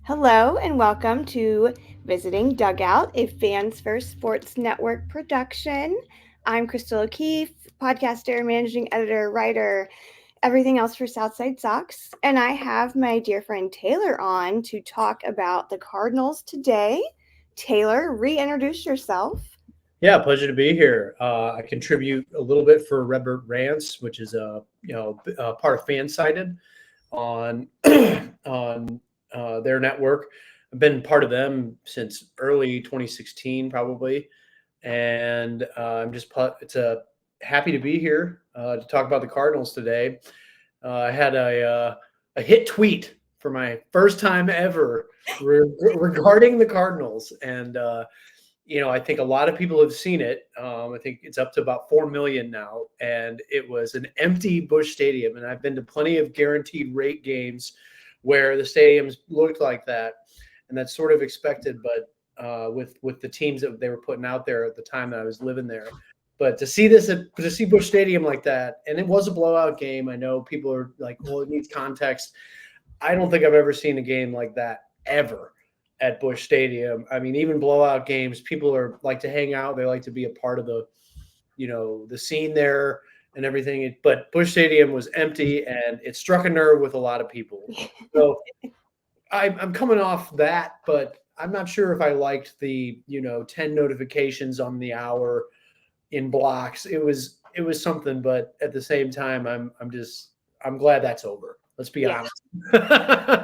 Hello and welcome to Visiting Dugout, a Fans First Sports Network production. I'm Crystal O'Keefe, podcaster, managing editor, writer, everything else for Southside Sox. And I have my dear friend Taylor on to talk about the Cardinals today. Taylor, reintroduce yourself. Yeah, pleasure to be here. I contribute a little bit for Redbird Rants, which is a part of Fansided on on their network. I've been part of them since early 2016, probably, and I'm just happy to be here to talk about the Cardinals today. I had a hit tweet for my first time ever regarding the Cardinals, and I think a lot of people have seen it. I think it's up to about 4 million now, and it was an empty Busch Stadium. And I've been to plenty of guaranteed rate games where the stadiums looked like that, and that's sort of expected. But with the teams that they were putting out there at the time that I was living there, but to see Busch Stadium like that, and it was a blowout game. I know people are like, well, it needs context. I don't think I've ever seen a game like that ever at Busch Stadium. I mean, even blowout games, people are like to hang out. They like to be a part of the scene there and everything. But Busch Stadium was empty, and it struck a nerve with a lot of people. So I'm coming off that, but I'm not sure if I liked the 10 notifications on the hour in blocks. It was something, but at the same time, I'm glad that's over. Let's be Yeah. honest.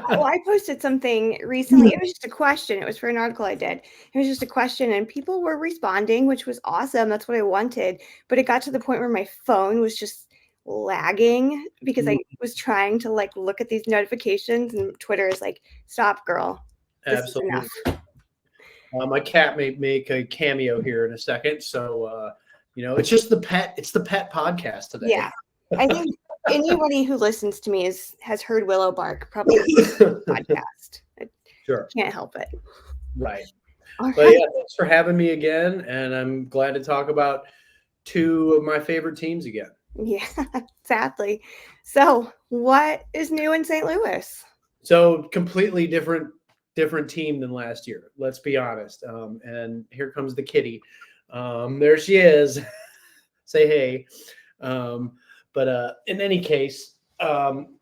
Well, I posted something recently. It was just a question. It was for an article I did. It was just a question, and people were responding, which was awesome. That's what I wanted. But it got to the point where my phone was just lagging because I was trying to look at these notifications, and Twitter is like, "Stop, girl. This is Absolutely. enough." My cat may make a cameo here in a second, so it's just the pet. It's the pet podcast today. Yeah, I think anybody who listens to me has heard Willow bark probably on this podcast. I Sure, can't help it. right. All But right. yeah, thanks for having me again, and I'm glad to talk about two of my favorite teams again. Yeah, sadly. So, what is new in St. Louis? So completely different team than last year. Let's be honest. And here comes the kitty. There she is. Say hey. Um, but in any case,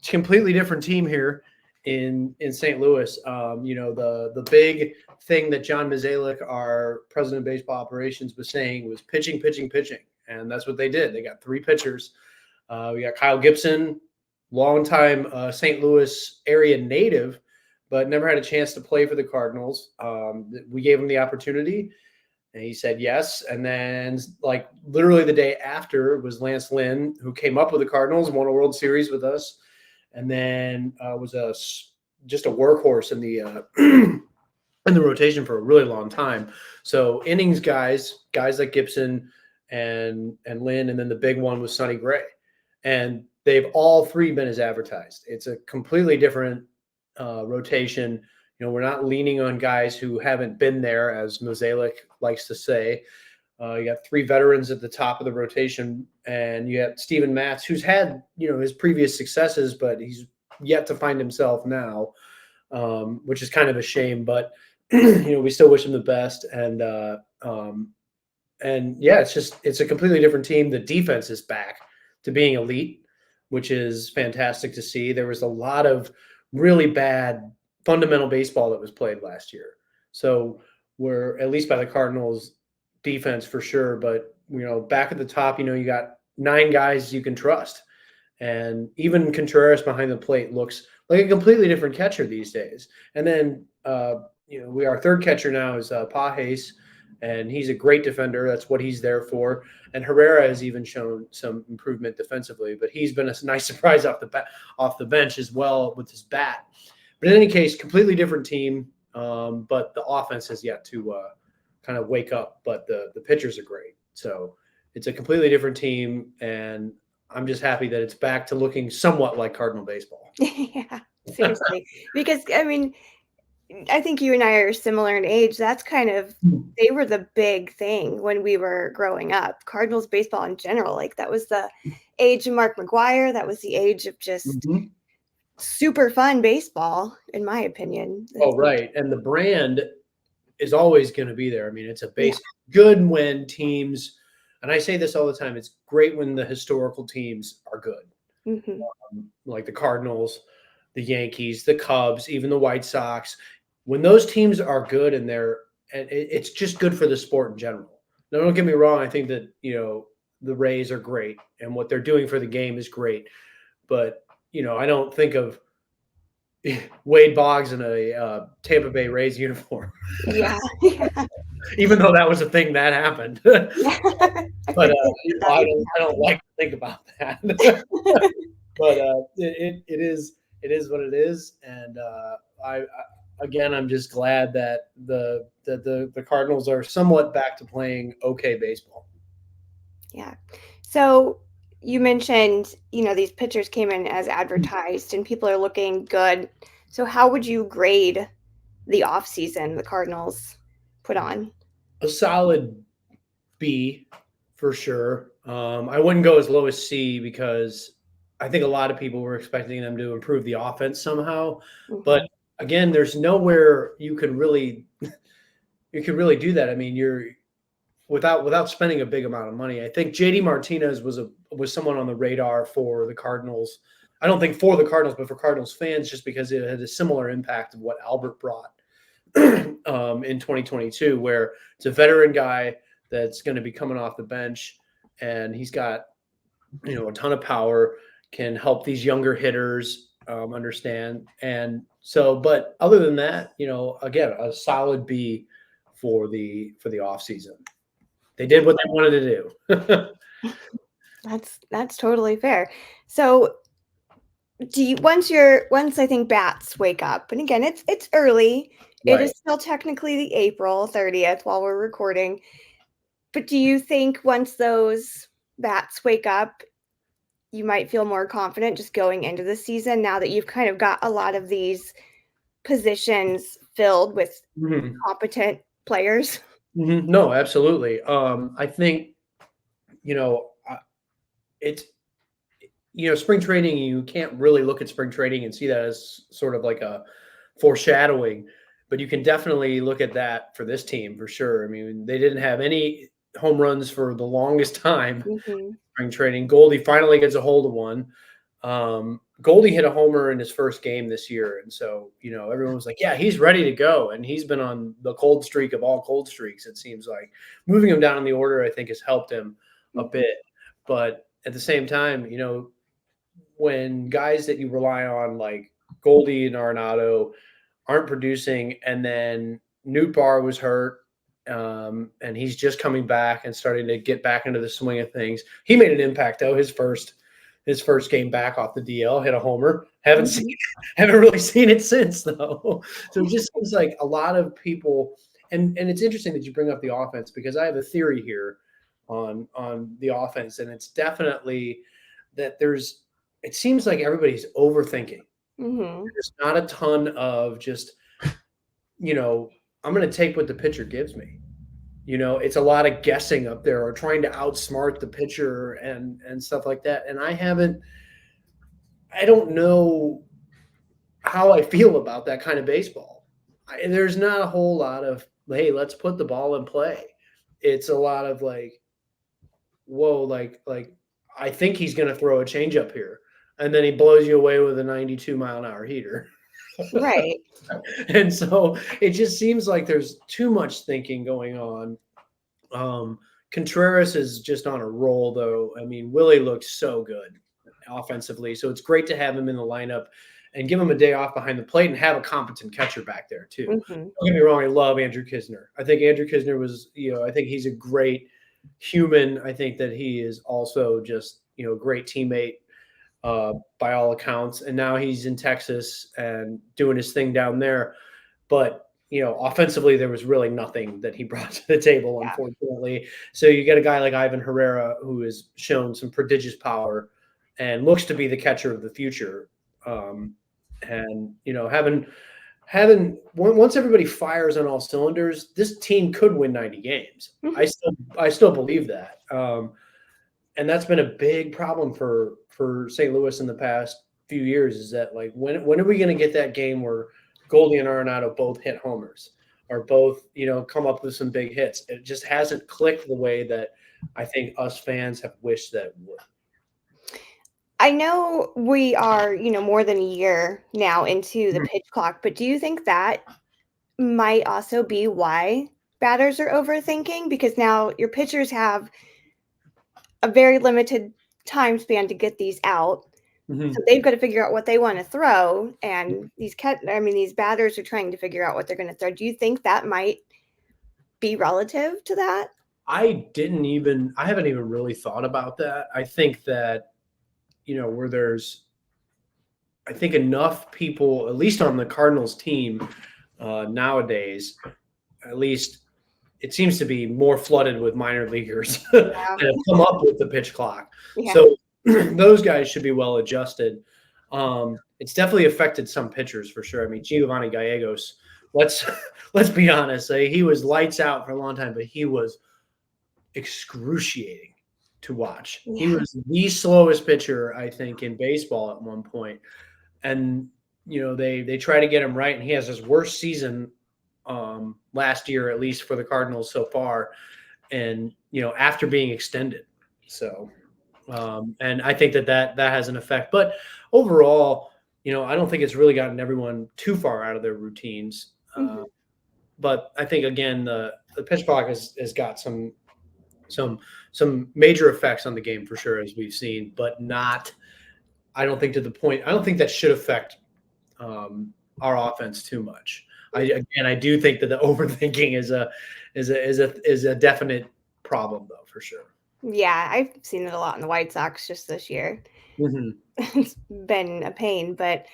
completely different team here in St. Louis. The big thing that John Mozeliak, our president of baseball operations, was saying was pitching, pitching, pitching, and that's what they did. They got three pitchers. We got Kyle Gibson, longtime St. Louis area native, but never had a chance to play for the Cardinals. We gave him the opportunity, and he said yes. And then, like, literally the day after was Lance Lynn, who came up with the Cardinals, won a World Series with us, and then was just a workhorse in the in the rotation for a really long time. So innings guys like Gibson and Lynn, and then the big one was Sonny Gray, and they've all three been as advertised. It's a completely different rotation. We're not leaning on guys who haven't been there, as Mozeliak likes to say. You got three veterans at the top of the rotation, and you got Steven Matz, who's had his previous successes, but he's yet to find himself now, which is kind of a shame. But we still wish him the best. And yeah, it's a completely different team. The defense is back to being elite, which is fantastic to see. There was a lot of really bad fundamental baseball that was played last year. So we're, at least by the Cardinals defense for sure, but back at the top, you got 9 guys you can trust. And even Contreras behind the plate looks like a completely different catcher these days. And then our third catcher now is Pajes, and he's a great defender. That's what he's there for. And Herrera has even shown some improvement defensively, but he's been a nice surprise off the bench as well with his bat. But in any case, completely different team. But the offense has yet to kind of wake up. But the pitchers are great. So it's a completely different team, and I'm just happy that it's back to looking somewhat like Cardinal baseball. Yeah, seriously. Because I mean, I think you and I are similar in age. That's kind of they were the big thing when we were growing up. Cardinals baseball in general, like that was the age of Mark McGwire. That was the age of just Mhm. super fun baseball, in my opinion. Oh, right. And the brand is always going to be there. I mean, it's a Yeah. base good when teams, and I say this all the time, it's great when the historical teams are good, Hmm. like the Cardinals, the Yankees, the Cubs, even the White Sox. When those teams are good and it's just good for the sport in general. Now, don't get me wrong. I think that, the Rays are great and what they're doing for the game is great. But, I don't think of Wade Boggs in a Tampa Bay Rays uniform, Yeah. Yeah. even though that was a thing that happened. Yeah. I But forget that even I don't happened. like to think about that. But it is what it is, and I again I'm just glad that the Cardinals are somewhat back to playing okay baseball. Yeah. So you mentioned, these pitchers came in as advertised and people are looking good. So how would you grade the off season the Cardinals put on? A solid B for sure. I wouldn't go as low as C because I think a lot of people were expecting them to improve the offense somehow. But Hmm. again, there's nowhere you could really do that. I mean, you're without spending a big amount of money. I think JD Martinez was someone on the radar for the Cardinals. I don't think for the Cardinals, but for Cardinals fans, just because it had a similar impact of what Albert brought in 2022, where it's a veteran guy that's going to be coming off the bench, and he's got a ton of power, can help these younger hitters understand. And so, but other than that, again, a solid B for the off season. They did what they wanted to do. That's totally fair. So once I think bats wake up, and again it's early. It is Right. still technically the April 30th while we're recording. But do you think once those bats wake up, you might feel more confident just going into the season now that you've kind of got a lot of these positions filled with Mhm. competent players? Mhm. No, absolutely. I think you know it's spring training. You can't really look at spring training and see that as sort of like a foreshadowing, but you can definitely look at that for this team for sure. I mean, they didn't have any home runs for the longest time. Mhm. Spring training, Goldie finally gets a hold of one. Goldie hit a homer in his first game this year, and so everyone was like, "Yeah, he's ready to go." And he's been on the cold streak of all cold streaks. It seems like moving him down in the order, I think, has helped him a Mhm. bit. But at the same time, when guys that you rely on like Goldie and Arenado aren't producing, and then Newt Bar was hurt, and he's just coming back and starting to get back into the swing of things. He made an impact though. His first game back off the DL, hit a homer. Haven't seen, Mhm. haven't really seen it since though. So it just seems like a lot of people, and it's interesting that you bring up the offense because I have a theory here on the offense, and it's definitely that it seems like everybody's overthinking. Mhm. There's not a ton of just, you know, I'm going to take what the pitcher gives me. It's a lot of guessing up there or trying to outsmart the pitcher and stuff like that. And I don't know how I feel about that kind of baseball. There's not a whole lot of, hey, let's put the ball in play. It's a lot of like, whoa, like I think he's going to throw a changeup here, and then he blows you away with a 92-mile-an-hour heater. Right. And so it just seems like there's too much thinking going on. Contreras is just on a roll, though. I mean, Willie looks so good offensively, so it's great to have him in the lineup and give him a day off behind the plate and have a competent catcher back there too. Mhm. Don't get me wrong, I love Andrew Kisner. I think Andrew Kisner was, I think he's a great human. I think that he is also just, a great teammate by all accounts. And now he's in Texas and doing his thing down there. But offensively, there was really nothing that he brought to the table, Yeah. unfortunately. So you get a guy like Ivan Herrera who has shown some prodigious power and looks to be the catcher of the future. And once everybody fires on all cylinders, this team could win 90 games. Mhm. I still believe that. And that's been a big problem for St. Louis in the past few years is that like when are we going to get that game where Goldie and Arenado both hit homers or both, come up with some big hits? It just hasn't clicked the way that I think us fans have wished that it would. I know we are, more than a year now into the pitch clock, but do you think that might also be why batters are overthinking? Because now your pitchers have a very limited time span to get these out. Mm-hmm. So they've got to figure out what they want to throw, and these batters are trying to figure out what they're going to throw. Do you think that might be relative to that? I haven't even really thought about that. I think that, where I think enough people, at least on the Cardinals team nowadays, at least it seems to be more flooded with minor leaguers that have come up with the pitch clock. Yeah. So those guys should be well adjusted. It's definitely affected some pitchers for sure. I mean, Giovanni Gallegos, let's be honest. He was lights out for a long time, but he was excruciating to watch. Yeah. He was the slowest pitcher, I think, in baseball at one point. And, they try to get him right, and he has his worst season last year, at least for the Cardinals so far. And, after being extended. So, and I think that has an effect. But overall, I don't think it's really gotten everyone too far out of their routines. Mm-hmm. But I think, again, the pitch clock has got some major effects on the game for sure, as we've seen, but not, I don't think to the point. I don't think that should affect our offense too much. I do think that the overthinking is a definite problem, though, for sure. Yeah, I've seen it a lot in the White Sox just this year. Mm-hmm. It's been a pain, but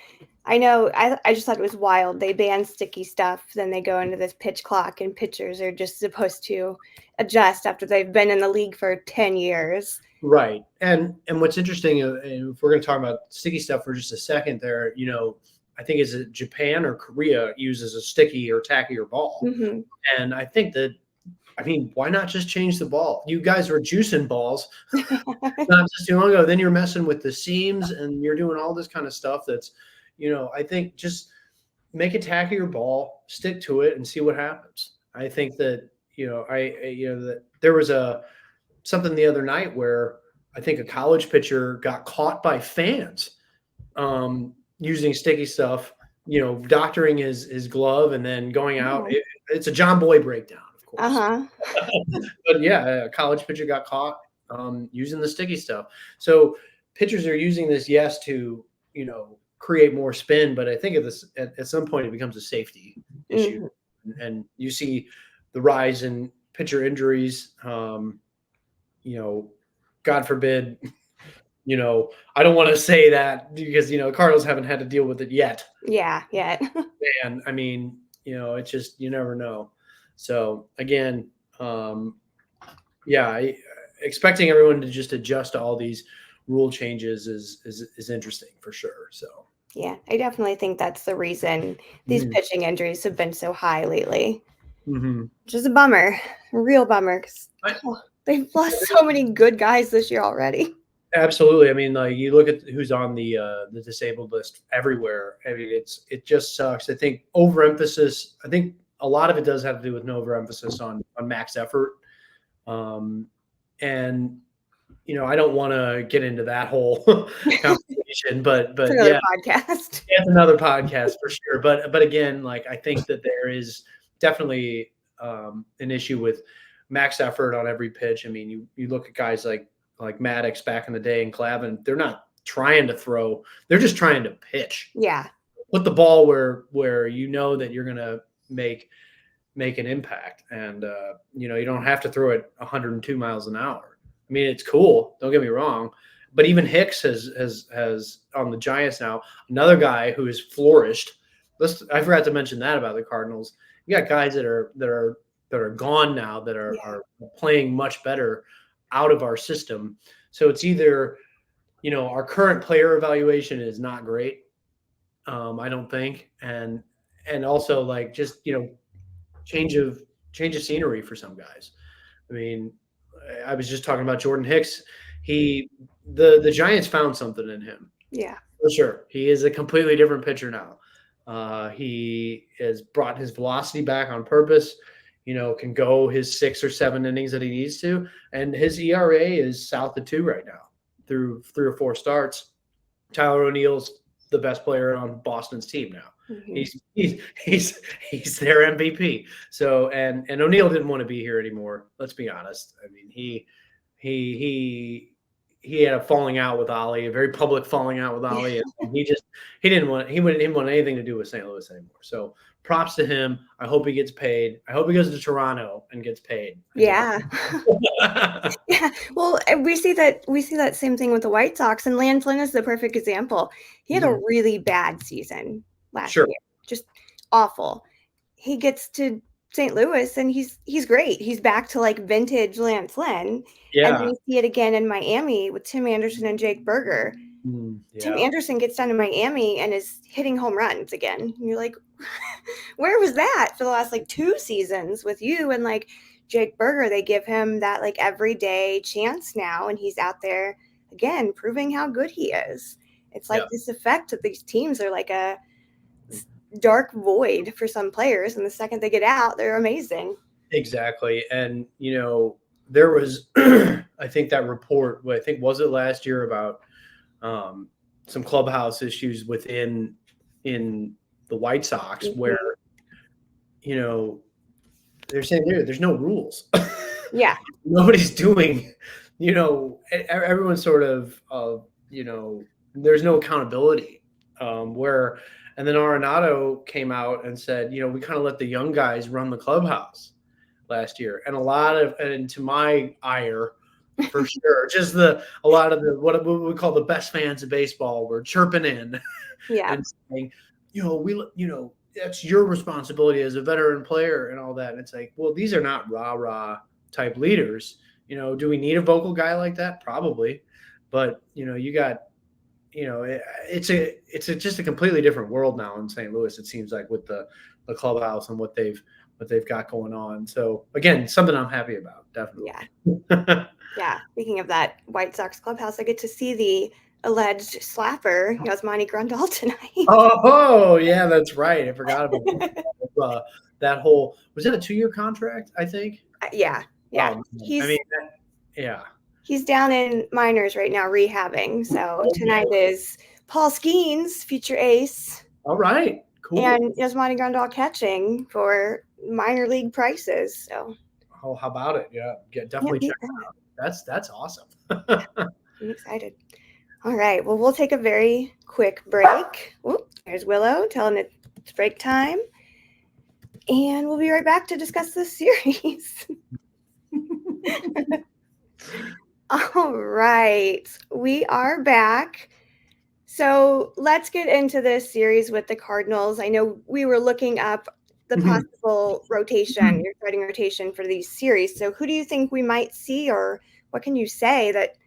I know I just thought it was wild. They ban sticky stuff, then they go into this pitch clock, and pitchers are just supposed to adjust after they've been in the league for 10 years. Right. And what's interesting, and if we're going to talk about sticky stuff for just a second there, I think is it Japan or Korea uses a sticky or tackier ball. Mm-hmm. And I think that, why not just change the ball? You guys were juicing balls not just too long ago. Then you're messing with the seams and you're doing all this kind of stuff that's, I think just make a tackier ball, stick to it, and see what happens. I think that, that there was something the other night where I think a college pitcher got caught by fans using sticky stuff, doctoring his glove and then going out. It's a John Boy breakdown, of course. Uh-huh. But yeah, a college pitcher got caught using the sticky stuff. So pitchers are using this, yes, to, create more spin, but I think at some point it becomes a safety issue. Mm-hmm. And you see the rise in pitcher injuries. God forbid, I don't want to say that because, Cardinals haven't had to deal with it yet. Yeah, yet. And it's just, you never know. So again, expecting everyone to just adjust to all these rule changes is interesting for sure. So yeah, I definitely think that's the reason these pitching injuries have been so high lately. Mm-hmm. Which is a bummer, a real bummer. They've lost so many good guys this year already. Absolutely. You look at who's on the disabled list everywhere. It just sucks. I think overemphasis. I think a lot of it does have to do with no overemphasis on max effort. And I don't want to get into that whole conversation, but it's another podcast. It's another podcast for sure. But again, I think that there is definitely an issue with max effort on every pitch. You look at guys like Maddox back in the day and Clavin, they're not trying to throw, they're just trying to pitch. Yeah. Put the ball where that you're going to make an impact. And, you don't have to throw it 102 miles an hour. It's cool. Don't get me wrong. But even Hicks has on the Giants now, another guy who has flourished. I forgot to mention that about the Cardinals. You got guys that are gone now that are playing much better out of our system. So it's either, our current player evaluation is not great. I don't think. And also just, change of scenery for some guys. I was just talking about Jordan Hicks. The Giants found something in him. Yeah. For sure. He is a completely different pitcher now. He has brought his velocity back on purpose, can go his 6 or 7 innings that he needs to. And his ERA is south of 2 right now through 3 or 4 starts. Tyler O'Neill's the best player on Boston's team now. Mhm. He's their MVP. So and O'Neill didn't want to be here anymore. Let's be honest. I mean, he had a falling out with Ollie, a very public falling out with Ollie, and he didn't want anything to do with St. Louis anymore. So props to him. I hope he gets paid. I hope he goes to Toronto and gets paid. Yeah. Yeah. Well, we see that same thing with the White Sox, and Lance Lynn is the perfect example. He had a really bad season last year, just awful. He gets to St. Louis and he's great. He's back to like vintage Lance Lynn. Yeah. And then you see it again in Miami with Tim Anderson and Jake Berger. Yeah. Tim Anderson gets down to Miami and is hitting home runs again. And you're like, where was that for the last like 2 seasons with you? And like Jake Berger, they give him that like everyday chance now, and he's out there again proving how good he is. It's like this effect that these teams are like a dark void for some players, and the second they get out, they're amazing. Exactly. And there was I think that report, was it last year, about some clubhouse issues in the White Sox, where they're saying there's no rules. Yeah. Nobody's doing, everyone's sort of there's no accountability, and then Arenado came out and said, we kind of let the young guys run the clubhouse last year. And to my ire, for sure, just a lot of what we call the best fans of baseball were chirping in and saying, that's your responsibility as a veteran player and all that. And it's like, well, these are not rah-rah type leaders. Do we need a vocal guy like that? Probably. But, you got, it's just a completely different world now in St. Louis, it seems like, with the clubhouse and what they've got going on. So again, something I'm happy about, definitely. Yeah. Yeah. Speaking of that White Sox clubhouse, I get to see the alleged slapper, Yasmani Grandal, tonight. Oh yeah, that's right. I forgot about that whole. Was it a 2-year contract? I think. Yeah. Yeah. He's down in minors right now rehabbing. So tonight is Paul Skeens, future ace. All right. Cool. And Yasmani Grandal catching for minor league prices. So. Oh, how about it? Yeah, definitely check it out. That's awesome. I'm excited. All right. Well, we'll take a very quick break. There's Willow telling it it's break time. And we'll be right back to discuss this series. All right. We are back. So let's get into this series with the Cardinals. I know we were looking up the possible rotation, your starting rotation for these series. So who do you think we might see, or what can you say that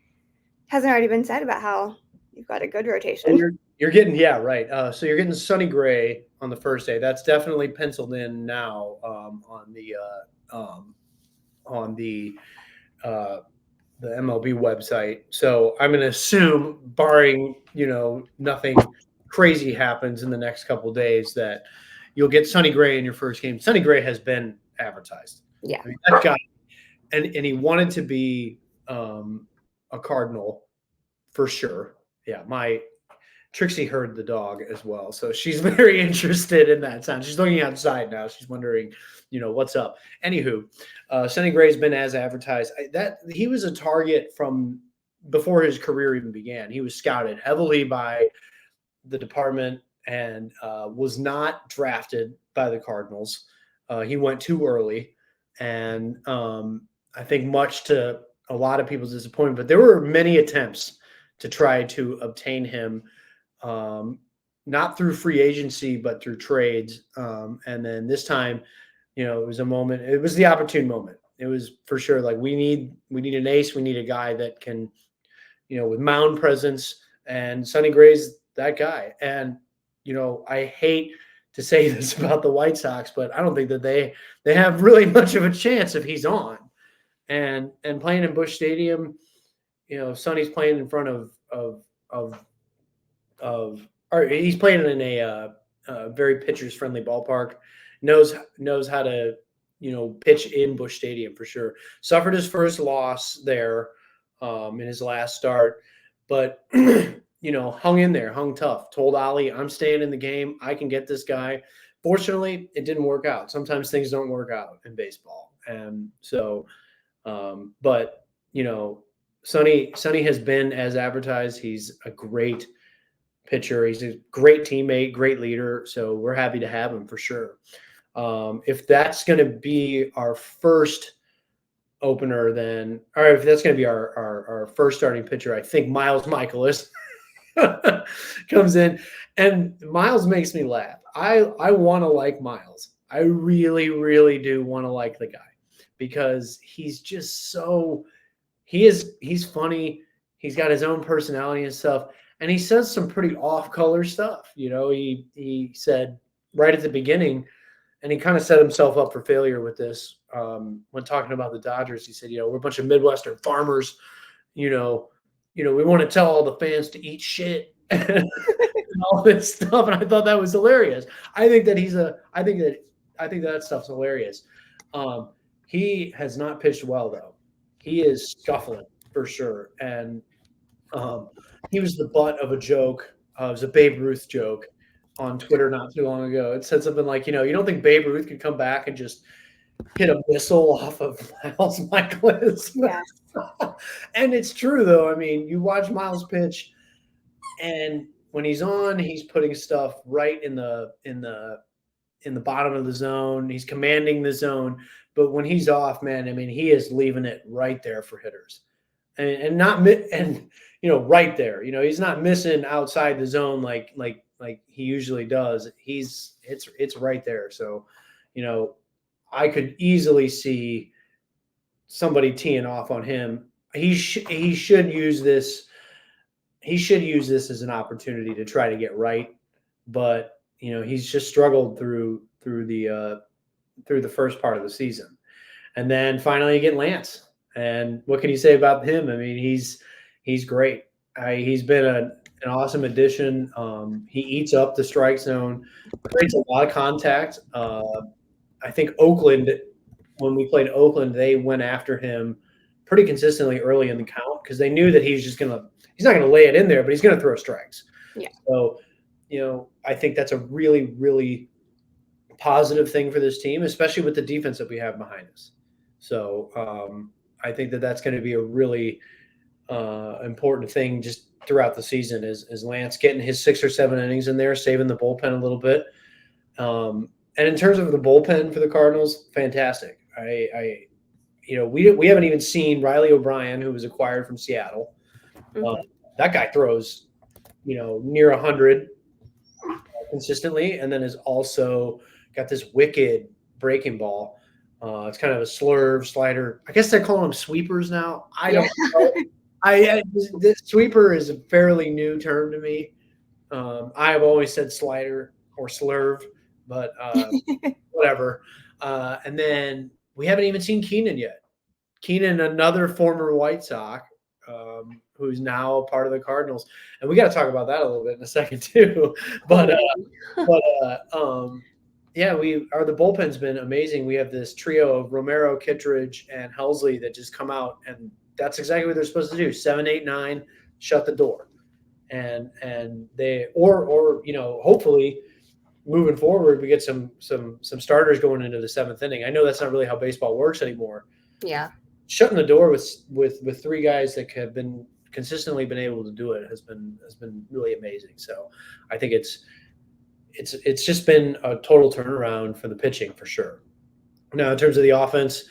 hasn't already been said about how you've got a good rotation? You're getting, right. So you're getting Sonny Gray on the first day. That's definitely penciled in now on the MLB website. So I'm going to assume, barring nothing crazy happens in the next couple of days, that you'll get Sonny Gray in your first game. Sonny Gray has been advertised. Yeah, I mean, that guy, and he wanted to be a Cardinal for sure. Yeah, my Trixie heard the dog as well, so she's very interested in that sound. She's looking outside now. She's wondering, what's up. Anywho, Sonny Gray's been as advertised. That he was a target from before his career even began. He was scouted heavily by the department and was not drafted by the Cardinals. He went too early, and I think much to a lot of people's disappointment. But there were many attempts to try to obtain him, not through free agency, but through trades. And then this time, it was a moment. It was the opportune moment. It was for sure like we need an ace. We need a guy that can, with mound presence. And Sonny Gray's that guy. And I hate to say this about the White Sox, but I don't think that they have really much of a chance if he's on. And playing in Busch Stadium, Sonny's playing in front of or he's playing in a very pitchers friendly ballpark. Knows how to pitch in Busch Stadium for sure. Suffered his first loss there in his last start, but hung in there, hung tough. Told Ollie, I'm staying in the game. I can get this guy. Fortunately, it didn't work out. Sometimes things don't work out in baseball, and so. But Sonny has been as advertised. He's a great pitcher. He's a great teammate, great leader. So we're happy to have him for sure. If that's going to be our first opener, then, or if that's going to be our first starting pitcher, I think Miles Michaelis comes in, and Miles makes me laugh. I want to like Miles. I really, really do want to like the guy because he's just he's funny. He's got his own personality and stuff. And he says some pretty off-color stuff. He said right at the beginning, and he kind of set himself up for failure with this when talking about the Dodgers. He said, we're a bunch of Midwestern farmers. We want to tell all the fans to eat shit and all this stuff. And I thought that was hilarious. I think that stuff's hilarious. He has not pitched well though. He is scuffling for sure. And he was the butt of a joke. It was a Babe Ruth joke on Twitter not too long ago. It said something like, you don't think Babe Ruth could come back and just hit a missile off of Miles Michaelis? Yes. And it's true, though. I mean, you watch Miles pitch, and when he's on, he's putting stuff right in the bottom of the zone. He's commanding the zone. But when he's off, man, I mean, he is leaving it right there for hitters. And right there. He's not missing outside the zone like he usually does. It's right there. So, I could easily see somebody teeing off on him. He should use this. He should use this as an opportunity to try to get right. But he's just struggled through the first part of the season, and then finally you get Lance. And what can you say about him? I mean, he's great. He's been an awesome addition. He eats up the strike zone, creates a lot of contact. I think Oakland, when we played Oakland, they went after him pretty consistently early in the count because they knew that he's not going to lay it in there, but he's going to throw strikes. Yeah. So, I think that's a really, really positive thing for this team, especially with the defense that we have behind us. So I think that that's going to be a really important thing just throughout the season is Lance getting his 6 or 7 innings in there, saving the bullpen a little bit. And in terms of the bullpen for the Cardinals, fantastic. We haven't even seen Riley O'Brien, who was acquired from Seattle. Mm-hmm. That guy throws, near 100 consistently, and then has also got this wicked breaking ball. It's kind of a slurve slider. I guess they're calling them sweepers now. I don't know. This sweeper is a fairly new term to me. I have always said slider or slurve, but whatever. And then we haven't even seen Keenan yet. Keenan, another former White Sox, who's now a part of the Cardinals, and we got to talk about that a little bit in a second too. But the bullpen's been amazing. We have this trio of Romero, Kittredge, and Helsley that just come out, and that's exactly what they're supposed to do: 7, 8, 9, shut the door, and they or hopefully moving forward we get some starters going into the 7th inning. I know that's not really how baseball works anymore. Yeah. Shutting the door with 3 guys that have been consistently been able to do it has been really amazing. So I think it's just been a total turnaround for the pitching for sure. Now in terms of the offense,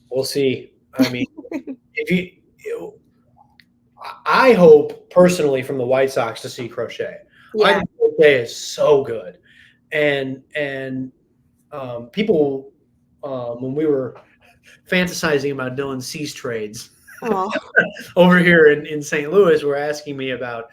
we'll see. I mean, I hope personally from the White Sox to see Crochet. Yeah. I think Crochet is so good, and people when we were fantasizing about Dylan Cease trades over here in St. Louis were asking me about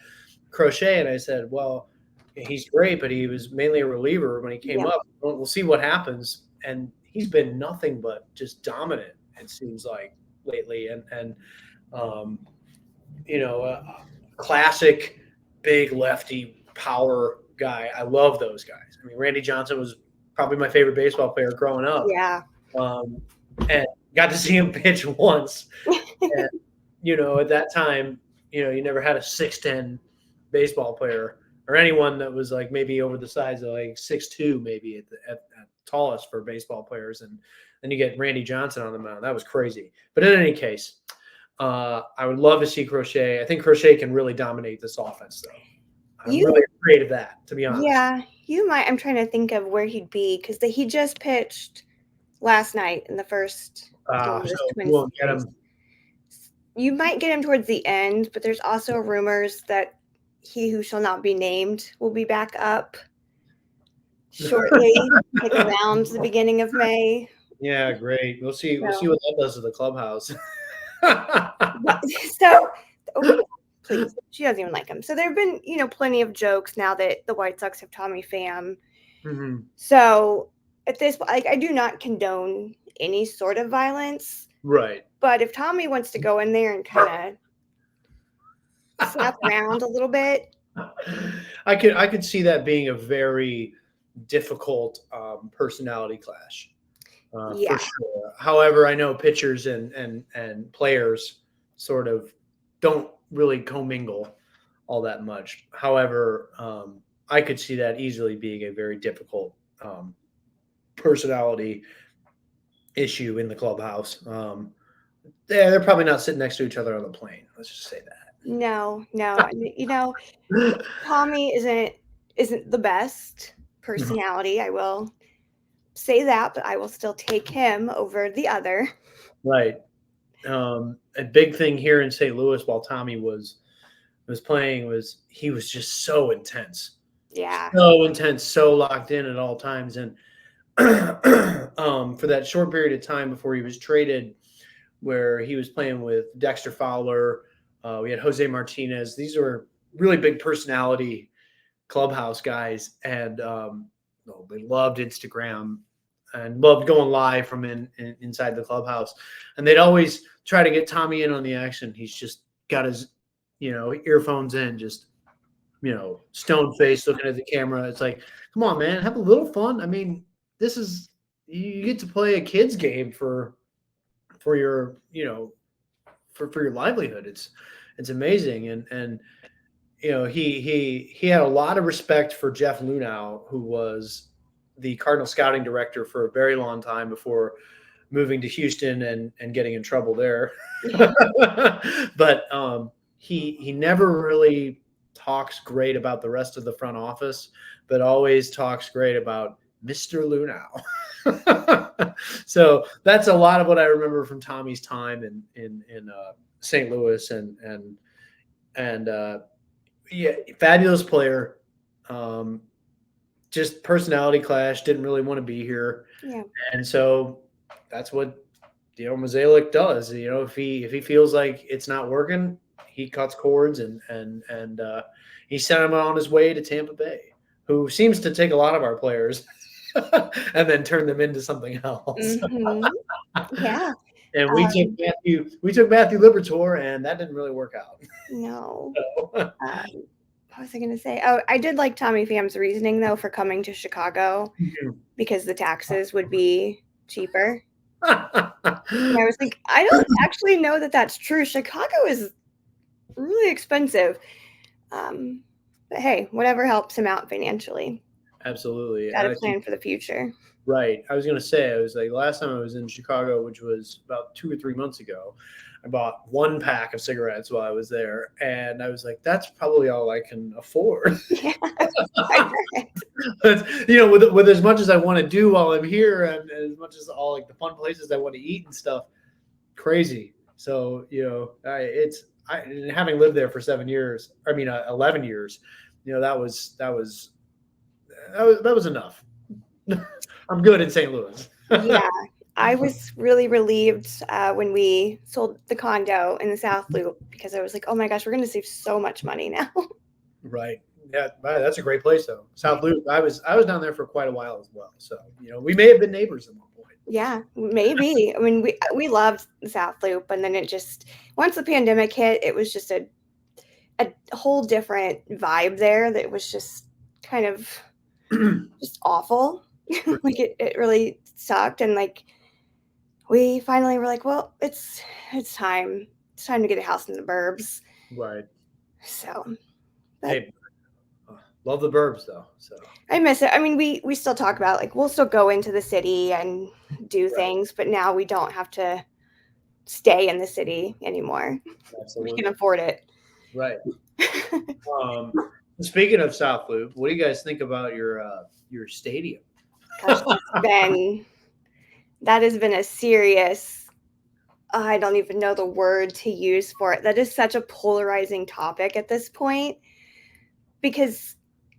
Crochet, and I said, well, he's great, but he was mainly a reliever when he came up. We'll see what happens. And he's been nothing but just dominant, it seems like, lately. And classic big lefty power guy. I love those guys. I mean, Randy Johnson was probably my favorite baseball player growing up. Yeah. And got to see him pitch once. And, at that time, you never had a 6'10" baseball player or anyone that was like maybe over the size of like 6'2", maybe at tallest for baseball players. And then you get Randy Johnson on the mound. That was crazy. But in any case, I would love to see Crochet. I think Crochet can really dominate this offense, though. I'm really afraid of that, to be honest. Yeah, you might. I'm trying to think of where he'd be because he just pitched last night in the first game of this Twins you won't get him. You might get him towards the end, but there's also rumors that he who shall not be named will be back up shortly, like around the beginning of May. Yeah, great. We'll see. We'll see what that does to the clubhouse. So, please, she doesn't even like him. So there have been, plenty of jokes now that the White Sox have Tommy Pham. Mm-hmm. So at this point, I do not condone any sort of violence. Right. But if Tommy wants to go in there and kind of slap around a little bit, I could see that being a very difficult personality clash. For sure. However, I know pitchers and players sort of don't really commingle all that much. However, I could see that easily being a very difficult personality issue in the clubhouse. They're probably not sitting next to each other on the plane. Let's just say that. No. Tommy isn't the best personality. I will say that, but I will still take him over the other. Right. A big thing here in St. Louis while Tommy was playing was he was just so intense. Yeah. So intense, so locked in at all times. And for that short period of time before he was traded, where he was playing with Dexter Fowler, we had Jose Martinez. These were really big personality clubhouse guys, and they loved Instagram and loved going live from inside the clubhouse. And they'd always try to get Tommy in on the action. He's just got his, earphones in, just, stone face looking at the camera. It's like, come on, man, have a little fun. I mean, this is, you get to play a kid's game for your, for your livelihood. It's amazing. And he had a lot of respect for Jeff Lunau, who was the Cardinal scouting director for a very long time before moving to Houston and getting in trouble there. But he never really talks great about the rest of the front office, but always talks great about Mr. Lunau. So that's a lot of what I remember from Tommy's time in St. Louis, and fabulous player. Just personality clash, didn't really want to be here. Yeah. And so that's what Mozeliak does. If he feels like it's not working, he cuts cords and he sent him on his way to Tampa Bay, who seems to take a lot of our players and then turn them into something else. Mm-hmm. Yeah. And we took Matthew Liberatore, and that didn't really work out. No. What was I going to say? Oh, I did like Tommy Pham's reasoning, though, for coming to Chicago because the taxes would be cheaper. And I was like, I don't actually know that that's true. Chicago is really expensive. But hey, whatever helps him out financially. Absolutely. Got to plan for the future. Right. I was going to say, I was like, last time I was in Chicago, which was about 2 or 3 months ago, I bought 1 pack of cigarettes while I was there. And I was like, that's probably all I can afford. Yeah, I bet. But, with as much as I want to do while I'm here, and as much as all like the fun places I want to eat and stuff, crazy. So, having lived there for 11 years, that was enough. I'm good in St. Louis. Yeah, I was really relieved when we sold the condo in the South Loop because I was like, oh my gosh, we're going to save so much money now. Right. Yeah, that's a great place though. South Loop. I was down there for quite a while as well. So, we may have been neighbors at one point. Yeah, maybe. I mean, we loved the South Loop, and then it just, once the pandemic hit, it was just a a whole different vibe there that was just kind of just awful. Like it really sucked. And like we finally were like, well, it's time. It's time to get a house in the burbs. Right. So but Hey, love the burbs though. So I miss it. I mean, we still talk about like we'll still go into the city and do right. things, but now we don't have to stay in the city anymore. We Absolutely. can afford it. Right. Speaking of South Loop, what do you guys think about your stadium? Gosh, that has been a serious, I don't even know the word to use for it. That is such a polarizing topic at this point because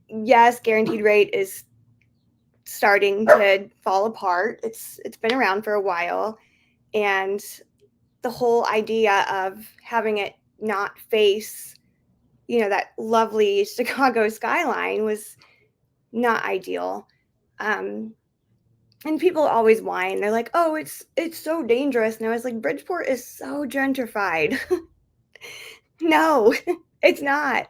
yes, guaranteed rate is starting to fall apart. It's been around for a while, and the whole idea of having it not face, that lovely Chicago skyline was not ideal. Um, and people always whine. They're like, "Oh, it's so dangerous." And I was like, "Bridgeport is so gentrified." No, it's not.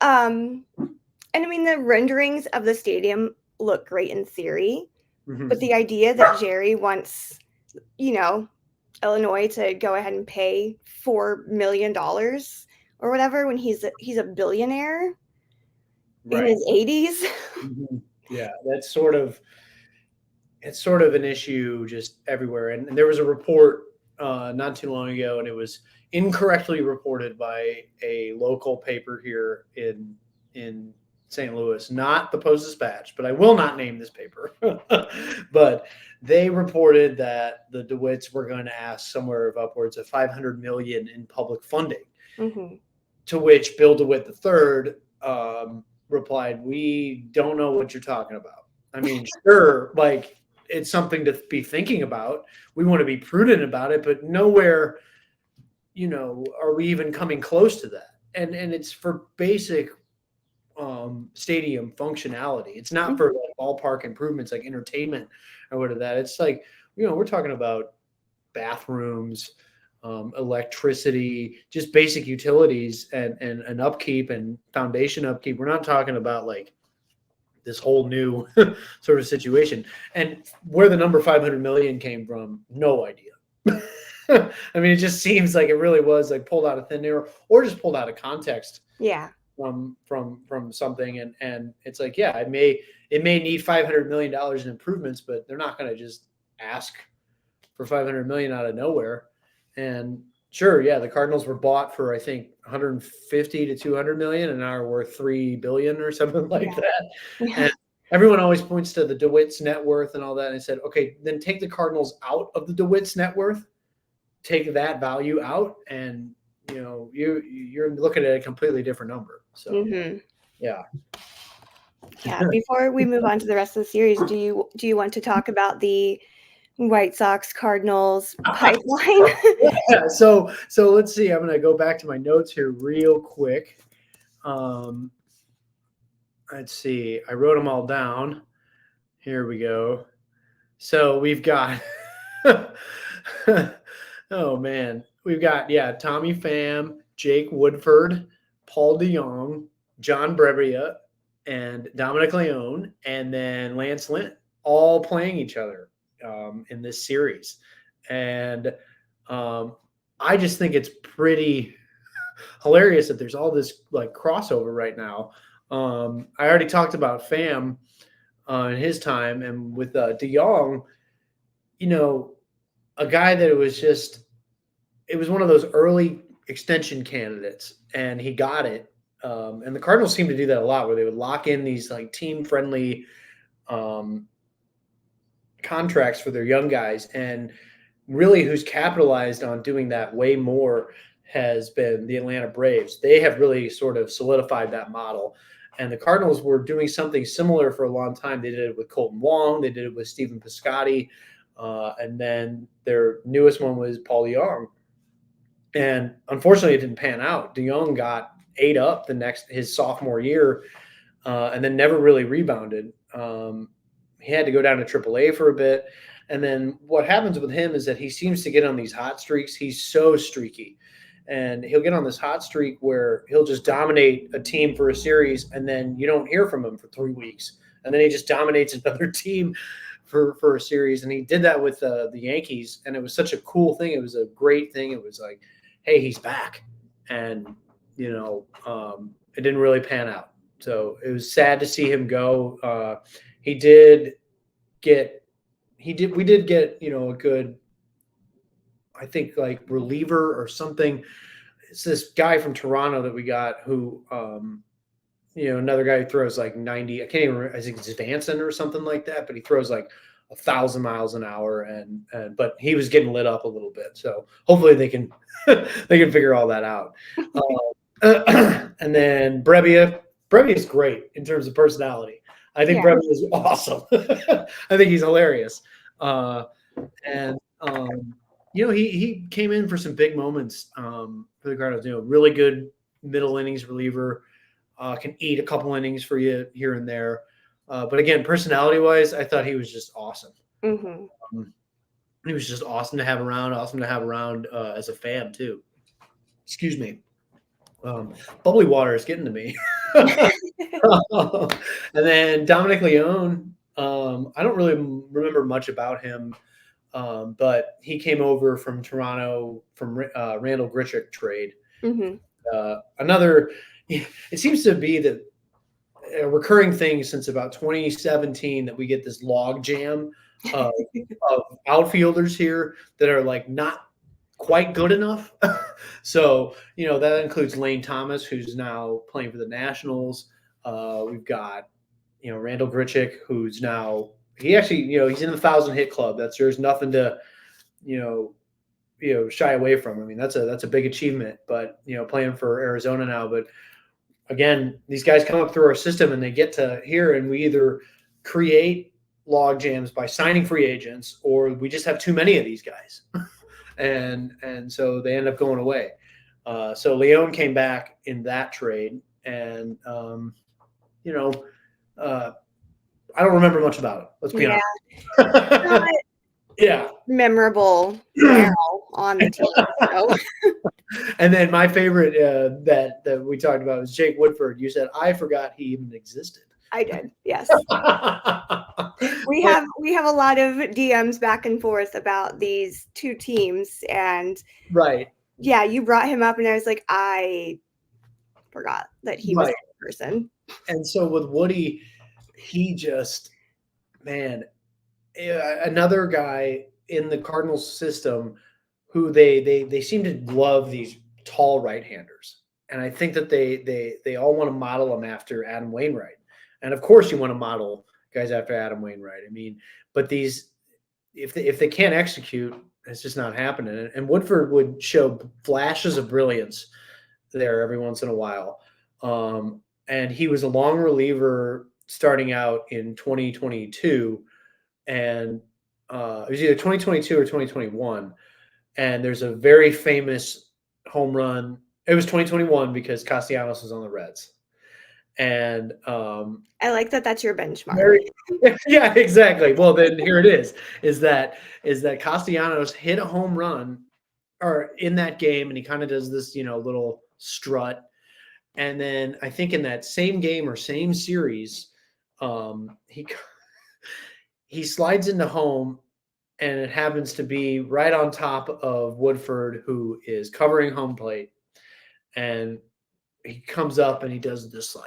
Um, and I mean, the renderings of the stadium look great in theory, but the idea that Jerry wants, Illinois to go ahead and pay $4 million or whatever when he's a billionaire in Right. his 80s. Yeah, it's sort of an issue just everywhere. And there was a report not too long ago, and it was incorrectly reported by a local paper here in St. Louis, not the Post-Dispatch, but I will not name this paper. But they reported that the DeWitts were going to ask somewhere of upwards of $500 million in public funding. Mm-hmm. To which Bill DeWitt III replied, "We don't know what you're talking about." I mean, sure, like it's something to be thinking about. We want to be prudent about it, but nowhere, are we even coming close to that. And it's for basic stadium functionality. It's not for like ballpark improvements like entertainment or whatever that. It's like, we're talking about bathrooms, electricity, just basic utilities and upkeep and foundation upkeep. We're not talking about like this whole new sort of situation. And where the number 500 million came from, no idea. I mean, it just seems like it really was like pulled out of thin air or just pulled out of context. Yeah. From something, and it's like, yeah, it may need $500 million in improvements, but they're not going to just ask for 500 million out of nowhere. And sure, yeah, the Cardinals were bought for I think 150 to 200 million, and now are worth 3 billion or something like that. Yeah. And everyone always points to the DeWitt's net worth and all that. And I said, okay, then take the Cardinals out of the DeWitt's net worth, take that value out, and you're looking at a completely different number. So yeah. Before we move on to the rest of the series, do you want to talk about the White Sox Cardinals pipeline? Yeah, so let's see. I'm going to go back to my notes here real quick. Let's see. I wrote them all down. Here we go. So we've got oh man, we've got Tommy Pham, Jake Woodford, Paul DeJong, John Brebbia, and Dominic Leone, and then Lance Lynn, all playing each other in this series. And I just think it's pretty hilarious that there's all this like crossover right now. I already talked about Pham in his time, and with DeJong, a guy that it was one of those early extension candidates, and he got it. And the Cardinals seem to do that a lot, where they would lock in these like team-friendly contracts for their young guys, and really who's capitalized on doing that way more has been the Atlanta Braves. They have really sort of solidified that model. And the Cardinals were doing something similar for a long time. They did it with Colton Wong. They did it with Stephen Piscotty. And then their newest one was Paul DeJong. And unfortunately, it didn't pan out. DeJong got ate up his sophomore year and then never really rebounded. He had to go down to AAA for a bit. And then what happens with him is that he seems to get on these hot streaks. He's so streaky. and he'll get on this hot streak where he'll just dominate a team for a series, and then you don't hear from him for 3 weeks, and then he just dominates another team for a series. And he did that with the Yankees, and it was such a cool thing. It was a great thing. It was like, hey, he's back, and it didn't really pan out. So it was sad to see him go. We did get, a good, I think, like reliever or something. It's this guy from Toronto that we got who, another guy who throws like 90, I can't even remember, I think it's Vanson or something like that, but he throws like 1,000 miles an hour, but he was getting lit up a little bit. So hopefully they can figure all that out. And then Brebbia is great in terms of personality. I think Brebbia is awesome. I think he's hilarious. He came in for some big moments for the Cardinals. Really good middle innings reliever. Can eat a couple innings for you here and there. But again, personality-wise, I thought he was just awesome. Mm-hmm. He was just awesome to have around. Awesome to have around as a fan too. Excuse me. Bubbly water is getting to me. And then Dominic Leone. I don't really remember much about him. But he came over from Toronto from Randall Grichuk trade. Mm-hmm. It seems to be that a recurring thing since about 2017 that we get this log jam of outfielders here that are like not quite good enough. So, that includes Lane Thomas, who's now playing for the Nationals. We've got, Randall Grichuk, who's now, he actually, he's in the 1,000 hit club. There's nothing to, shy away from. I mean, that's a big achievement, but, playing for Arizona now. But again, these guys come up through our system and they get to here, and we either create log jams by signing free agents, or we just have too many of these guys. and so they end up going away. So Leone came back in that trade, and, I don't remember much about it. Let's be honest. Yeah. Memorable now on the team. So. And then my favorite that we talked about was Jake Woodford. You said, I forgot he even existed. I did, yes. We have a lot of DMs back and forth about these two teams, and right. Yeah, you brought him up, and I was like, I forgot that he was a person. And so with Woody, he just, man, another guy in the Cardinals system who they seem to love these tall right-handers. And I think that they all want to model them after Adam Wainwright. And of course you want to model guys after Adam Wainwright. I mean, but these, if they can't execute, it's just not happening. And Woodford would show flashes of brilliance there every once in a while. And he was a long reliever starting out in 2022. And it was either 2022 or 2021. And there's a very famous home run. It was 2021 because Castellanos was on the Reds. And I like that that's your benchmark. Yeah, exactly. Well, then here it is that Castellanos hit a home run or in that game, and he kind of does this, little strut. And then I think in that same game or same series, he slides into home, and it happens to be right on top of Woodford, who is covering home plate. And he comes up and he does this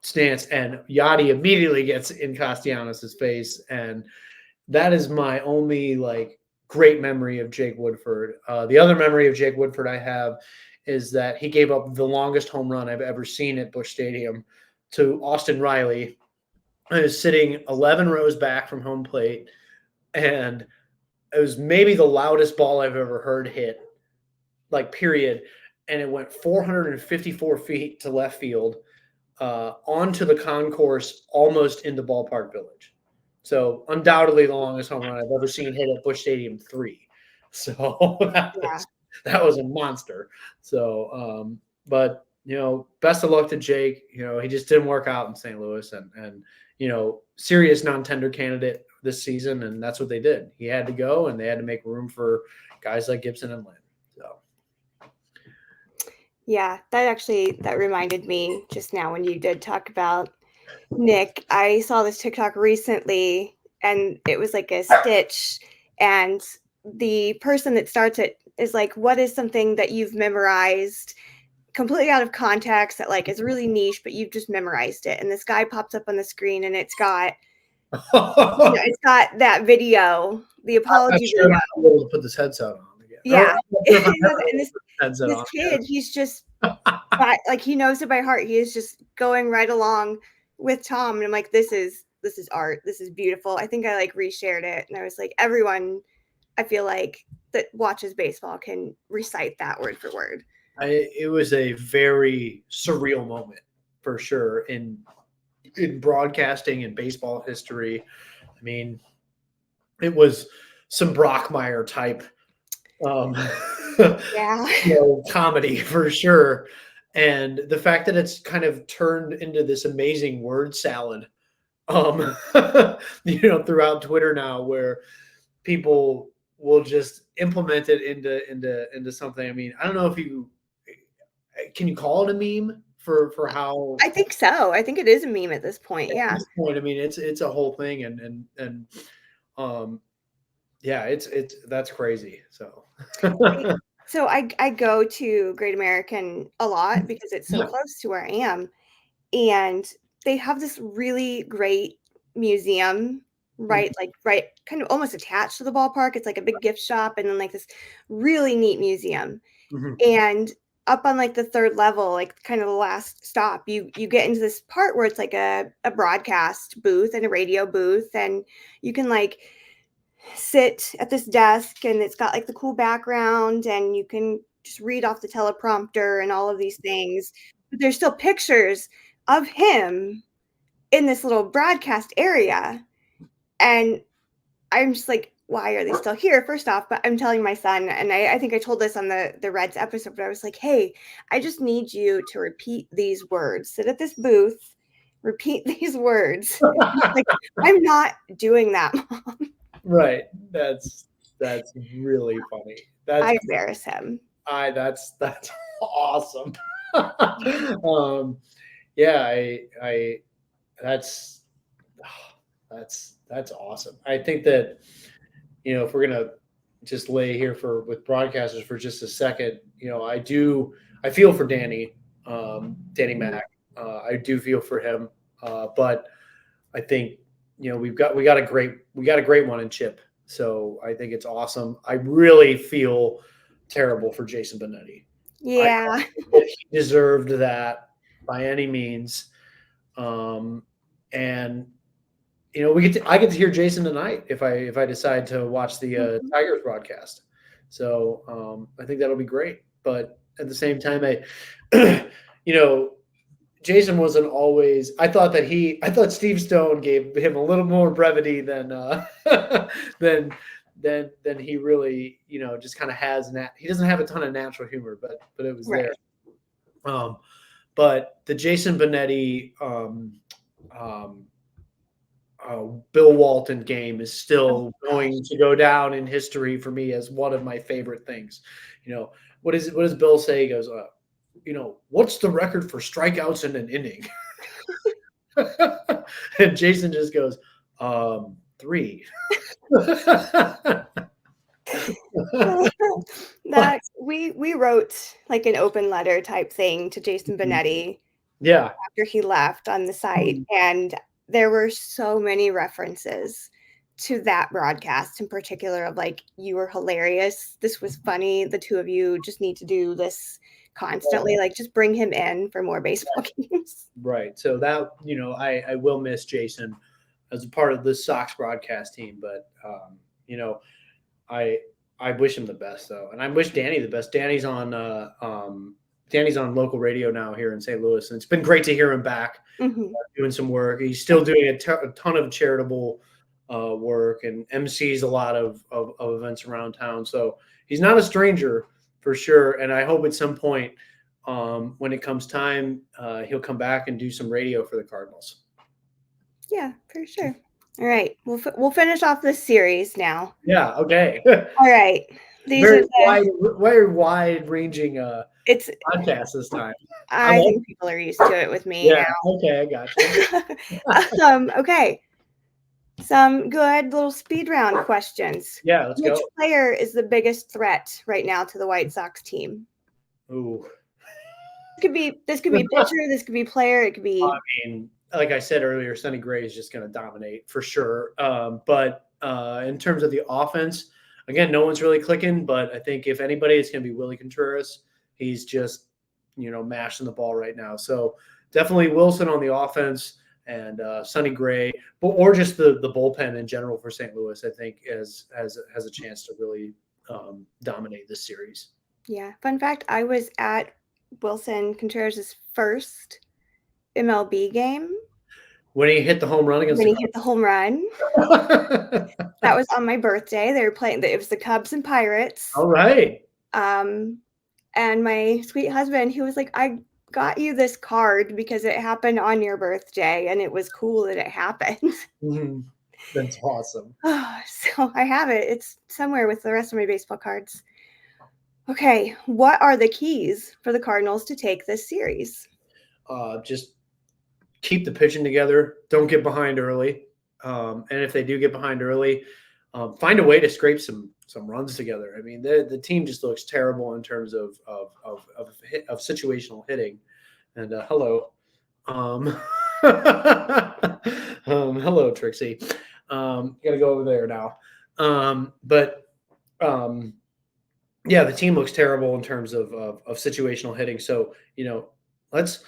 stance, and Yachty immediately gets in Castellanos' face. And that is my only great memory of Jake Woodford. The other memory of Jake Woodford I have is that he gave up the longest home run I've ever seen at Busch Stadium to Austin Riley. I was sitting 11 rows back from home plate, and it was maybe the loudest ball I've ever heard hit, period. And it went 454 feet to left field, onto the concourse, almost into Ballpark Village. So undoubtedly the longest home run I've ever seen hit at Busch Stadium 3. So that was a monster. So, but best of luck to Jake. He just didn't work out in St. Louis, and serious non-tender candidate this season, and that's what they did. He had to go, and they had to make room for guys like Gibson and Lynn. So Yeah, that reminded me just now when you did talk about Nick. I saw this TikTok recently, and it was like a stitch, and the person that starts it is like, what is something that you've memorized completely out of context that like is really niche, but you've just memorized it? And this guy pops up on the screen, and it's got that video, the I'm not apology sure video. if I'm able to put this headset on again. Or Yeah. I'm not sure if I'm ever And able to put this headset this on kid, he's just like he knows it by heart. He is just going right along with Tom, and I'm like, this is art. This is beautiful. I think I like reshared it, and I was like, everyone, I feel like that watches baseball can recite that word for word. It was a very surreal moment for sure in broadcasting and baseball history. I mean, it was some Brockmeyer type um, Yeah. comedy for sure. And the fact that it's kind of turned into this amazing word salad, um, throughout Twitter now, where people will just implement it into something. I mean, I don't know if you can you call it a meme for how I think so. I think it is a meme at this point. at Yeah. this point. I mean, it's a whole thing, and um, yeah, it's that's crazy. So So I go to Great American a lot because it's so yeah. close to where I am, and they have this really great museum right kind of almost attached to the ballpark. It's like a big gift shop, and then like this really neat museum. Mhm. And up on like the third level, like kind of the last stop, you get into this part where it's like a broadcast booth and a radio booth, and you can like sit at this desk, and it's got like the cool background, and you can just read off the teleprompter and all of these things. But there's still pictures of him in this little broadcast area. And I'm just like, why are they still here? First off, but I'm telling my son, and I think I told this on the Reds episode, but I was like, hey, I just need you to repeat these words. Sit at this booth, repeat these words. And he's like, I'm not doing that, Mom. Right. That's really funny. That's I embarrass him. that's awesome. um, yeah, I that's that's awesome. I think that if we're gonna just lay here for with broadcasters for just a second, I feel for Danny Mhm. Mac. I do feel for him, but I think we got a great one in Chip. So I think it's awesome. I really feel terrible for Jason Benetti. I Yeah. don't think that he deserved that by any means. And I get to hear Jason tonight if I decide to watch the Mhm. Tigers broadcast. So I think that'll be great. But at the same time, you know, Jason wasn't always. I thought Steve Stone gave him a little more brevity than than than he really just kind of has. He doesn't have a ton of natural humor, but it was there. Right. Um, but the Jason Benetti um, Bill Walton game is Oh still gosh. going to go down in history for me as one of my favorite things. What does Bill say? He goes, what's the record for strikeouts in an inning? And Jason just goes, 3. That we wrote like an open letter type thing to Jason Benetti Yeah. after he left on the site, and there were so many references to that broadcast in particular of like, you were hilarious, this was funny, the two of you just need to do this constantly, like just bring him in for more baseball games. Right. So that, I will miss Jason as a part of the Sox broadcast team, but I I wish him the best though, and I wish Danny the best. Danny's on local radio now here in St. Louis, and it's been great to hear him back Mhm. doing some work. He's still doing a ton of charitable work and MCs a lot of events around town. So he's not a stranger for sure. And I hope at some point when it comes time, he'll come back and do some radio for the Cardinals. Yeah, for sure. All right, we'll finish off this series now. Yeah. Okay. All right, these are Very the wide ranging It's podcast this time. I think people are used to it with me Yeah. Okay, I got you. now. Okay. Some good little speed round questions. Yeah, let's Which go. player is the biggest threat right now to the White Sox team? Ooh. This could be pitcher, this could be player, it could be I mean, like I said earlier, Sonny Gray is just going to dominate for sure. But in terms of the offense, again, no one's really clicking. But I think if anybody, it's going to be Willie Contreras. He's just, mashing the ball right now. So definitely Wilson on the offense and Sonny Gray, or just the bullpen in general for St. Louis. I think has a chance to really dominate this series. Yeah. Fun fact, I was at Wilson Contreras' first MLB game When he hit the home run against when he hit the home run. That was on my birthday. They were playing. It was the Cubs and Pirates. All right. And my sweet husband, he was like, "I got you this card because it happened on your birthday, and it was cool that it happened." That's awesome. So I have it. It's somewhere with the rest of my baseball cards. Okay, what are the keys for the Cardinals to take this series? Just keep the pitching together. Don't get behind early. And if they do get behind early, find a way to scrape some runs together. I mean, the team just looks terrible in terms of situational hitting. And hello, hello, Trixie. Gotta go over there now. Yeah, the team looks terrible in terms of situational hitting. So let's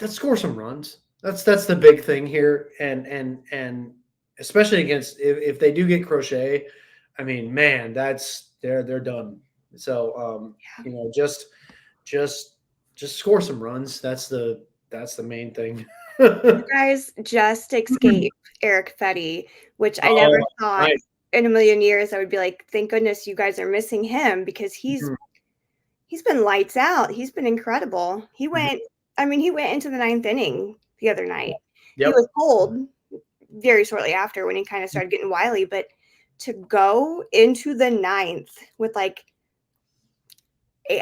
score some runs. That's the big thing here, and especially against if they do get Crochet, I mean, man, they're done. So just score some runs. That's the main thing. You guys just escaped Eric Fetty, which I never thought nice. in a million years I would be like, thank goodness you guys are missing him because he's been lights out. He's been incredible. He went into the ninth inning the other night. Yep. He was pulled very shortly after when he kind of started getting wily, but to go into the ninth with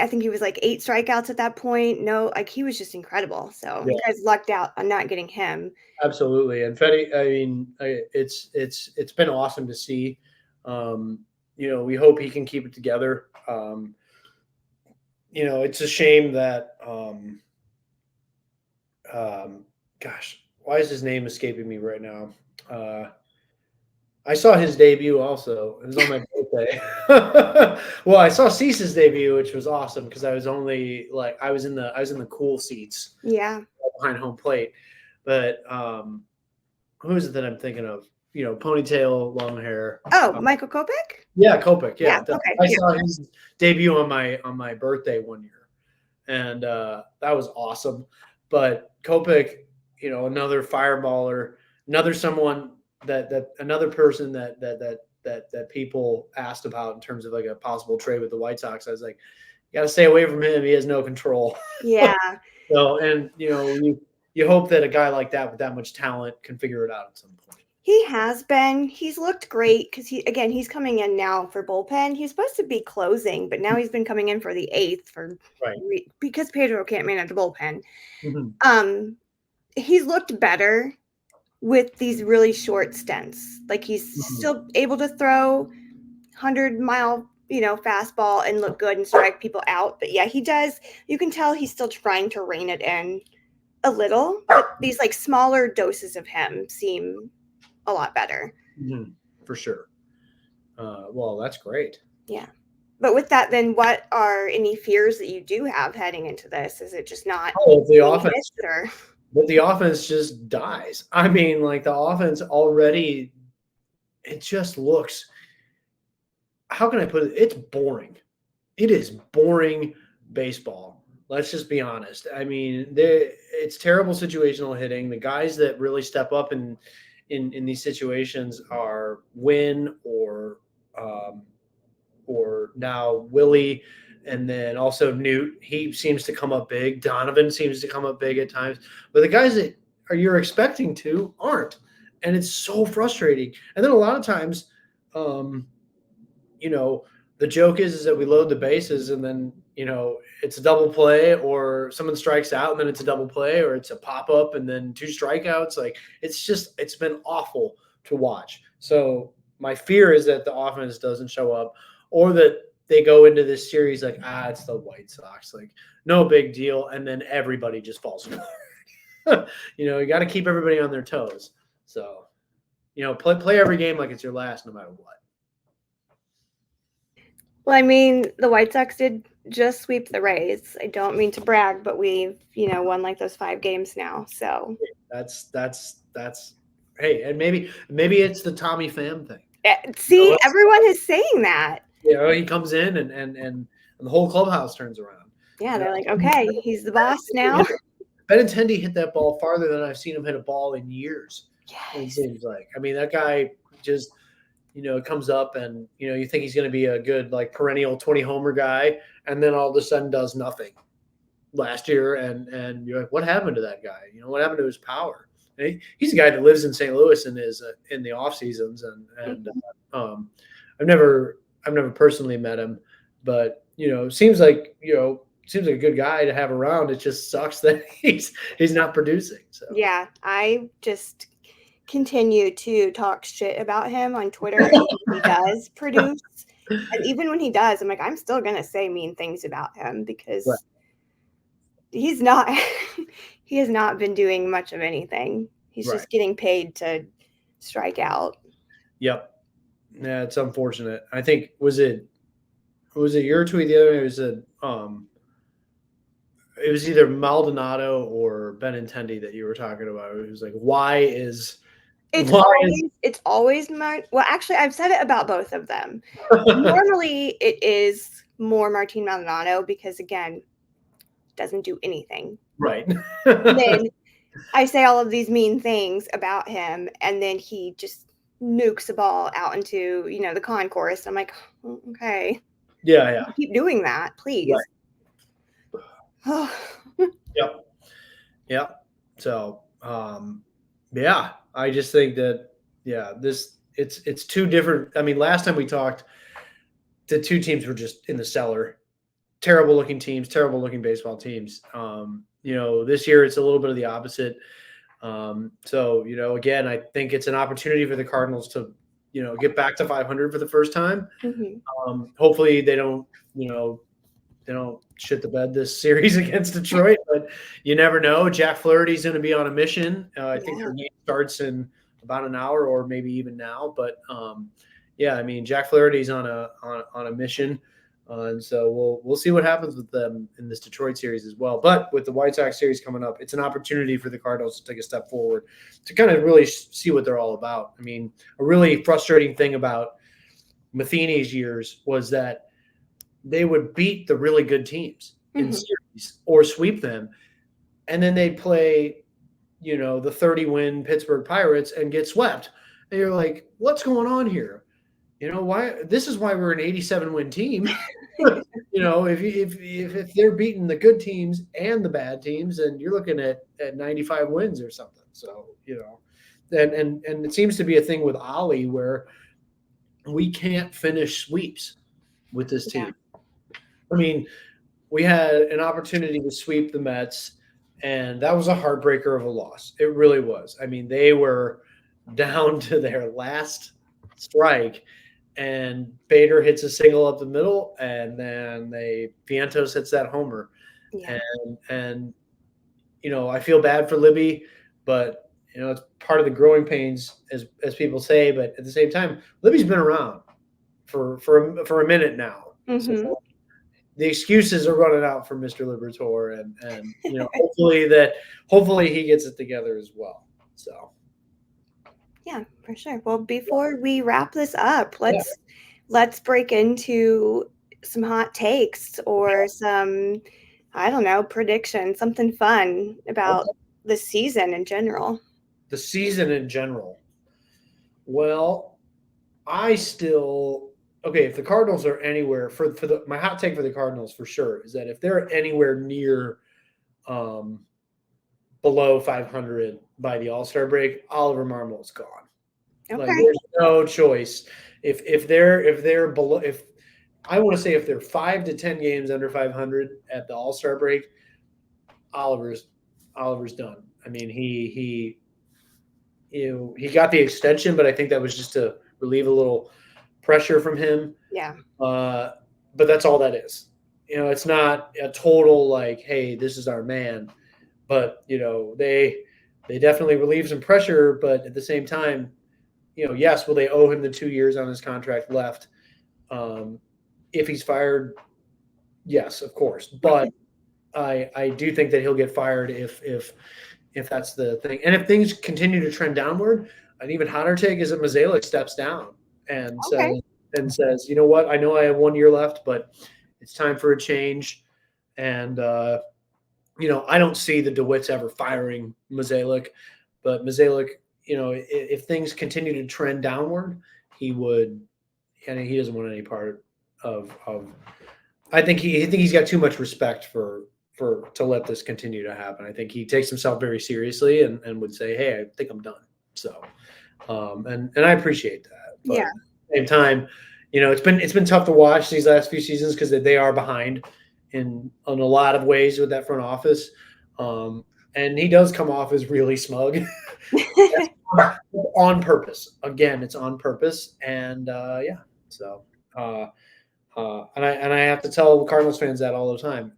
I think he was 8 strikeouts at that point. No, he was just incredible. So you guys lucked out on not getting him. Absolutely. And Fetty, I mean, it's been awesome to see. We hope he can keep it together. It's a shame that gosh, why is his name escaping me right now? I saw his debut also. It was on my birthday. Well, I saw Cease's debut, which was awesome because I was only I was in the cool seats. Yeah. Behind home plate. But who is it that I'm thinking of? Ponytail, long hair. Oh, Michael Kopech? Yeah, Kopech. Yeah. Okay. I saw his debut on my birthday one year. And that was awesome. But Kopech, another fireballer, another person that people asked about in terms of a possible trade with the White Sox. I was like, you got to stay away from him. He has no control. Yeah. So, and you hope that a guy like that with that much talent can figure it out at some point. He has been. He's looked great because he's coming in now for bullpen. He's supposed to be closing, but now he's been coming in for the 8th because Pedro can't manage the bullpen. Mm-hmm. He's looked better with these really short stints. He's still able to throw 100-mile, fastball and look good and strike people out. But yeah, he does. You can tell he's still trying to rein it in a little, but these smaller doses of him seem a lot better. For sure. Well, that's great. Yeah. But with that, then what are any fears that you do have heading into this? Is it just not the offense? But the offense just dies. I mean, the offense already, it just looks, how can I put it? It's boring. It is boring baseball. Let's just be honest. I mean, it's terrible situational hitting. The guys that really step up in these situations are Wynn or now Willie, and then also Newt. He seems to come up big. Donovan seems to come up big at times. But the guys that you're expecting to aren't. And it's so frustrating. And then a lot of times, the joke is that we load the bases and then, it's a double play or someone strikes out and then it's a double play or it's a pop up and then 2 strikeouts. Like it's been awful to watch. So my fear is that the offense doesn't show up or that they go into this series like, it's the White Sox, like no big deal. And then everybody just falls apart. You got to keep everybody on their toes. So, play every game like it's your last, no matter what. Well, I mean, the White Sox did just sweep the Rays. I don't mean to brag, but we've, won like those 5 games now. So that's hey, and maybe it's the Tommy Pham thing. See, everyone is saying that. He comes in and the whole clubhouse turns around. Yeah, they're like, okay, he's the boss now. Benintendi hit that ball farther than I've seen him hit a ball in years. Yes. It seems like. I mean, that guy just comes up and, you think he's going to be a good, like, perennial 20 homer guy. And then all of a sudden does nothing last year. And you're like, what happened to that guy? What happened to his power? And he's a guy that lives in St. Louis and is in the off seasons. And I've never personally met him, but, seems like a good guy to have around. It just sucks that he's not producing. So yeah, I just continue to talk shit about him on Twitter and he does produce. And even when he does, I'm like, I'm still gonna say mean things about him because he's not he has not been doing much of anything. He's just getting paid to strike out. Yep. Yeah, it's unfortunate. I think was it your tweet the other day? It was either Maldonado or Benintendi that you were talking about. It was like, it's always well, actually, I've said it about both of them. Normally, it is more Martin Maldonado because, again, doesn't do anything. Right. Then I say all of these mean things about him, and then he just nukes a ball out into, the concourse. I'm like, okay. Yeah. Keep doing that, please. Right. Yep. So, yeah, I just think that, it's 2 different. I mean, last time we talked, the 2 teams were just in the cellar. Terrible looking teams, terrible looking baseball teams. This year it's a little bit of the opposite. So, again, I think it's an opportunity for the Cardinals to, get back to 500 for the first time. Mm-hmm. Hopefully they don't shit the bed this series against Detroit, but you never know. Jack Flaherty's going to be on a mission. I think their game starts in about an hour or maybe even now. But I mean, Jack Flaherty's on a mission. And so we'll see what happens with them in this Detroit series as well. But with the White Sox series coming up, it's an opportunity for the Cardinals to take a step forward to kind of really see what they're all about. I mean, a really frustrating thing about Matheny's years was that they would beat the really good teams in series or sweep them. And then they'd play, the 30-win Pittsburgh Pirates and get swept. And you're like, what's going on here? Why? This is why we're an 87-win team. If they're beating the good teams and the bad teams, and you're looking at 95 wins or something. So, and it seems to be a thing with Ollie where we can't finish sweeps with this team. I mean, we had an opportunity to sweep the Mets, and that was a heartbreaker of a loss. It really was. I mean, they were down to their last strike, and Bader hits a single up the middle, and then Vientos hits that homer. Yeah. And I feel bad for Libby, but it's part of the growing pains, as people say. But at the same time, Libby's been around for a minute now. Mm-hmm. So the excuses are running out for Mr. Liberatore, and hopefully he gets it together as well. So. Yeah, for sure. Well, before we wrap this up, let's break into some hot takes or some, I don't know, predictions, something fun about the season in general. The season in general. Well, if the Cardinals are anywhere my hot take for the Cardinals for sure is that if they're anywhere near below 500 by the All-Star break, Oliver Marmol's gone. Okay. Like, there's no choice. If they're below, I want to say if they're 5 to 10 games under 500 at the All-Star break, Oliver's done. I mean, he got the extension, but I think that was just to relieve a little pressure from him. Yeah. But that's all that is. It's not a total like, hey, this is our man. But they definitely relieve some pressure. But at the same time, yes, will they owe him the 2 years on his contract left? If he's fired, yes, of course. But I do think that he'll get fired if that's the thing. And if things continue to trend downward, an even hotter take is that Mozeliak steps down and Okay. says, you know what, I know I have 1 year left, but it's time for a change. And I don't see the DeWitts ever firing Mozeliak, but Mozeliak, if things continue to trend downward, he would, and he doesn't want any part of I think he's got too much respect to let this continue to happen. I think he takes himself very seriously and would say, hey, I think I'm done. So, and I appreciate that. But Yeah. at the same time, it's been tough to watch these last few seasons because they are behind in a lot of ways with that front office. And he does come off as really smug on purpose. Again, it's on purpose. And yeah, so and I have to tell Cardinals fans that all the time.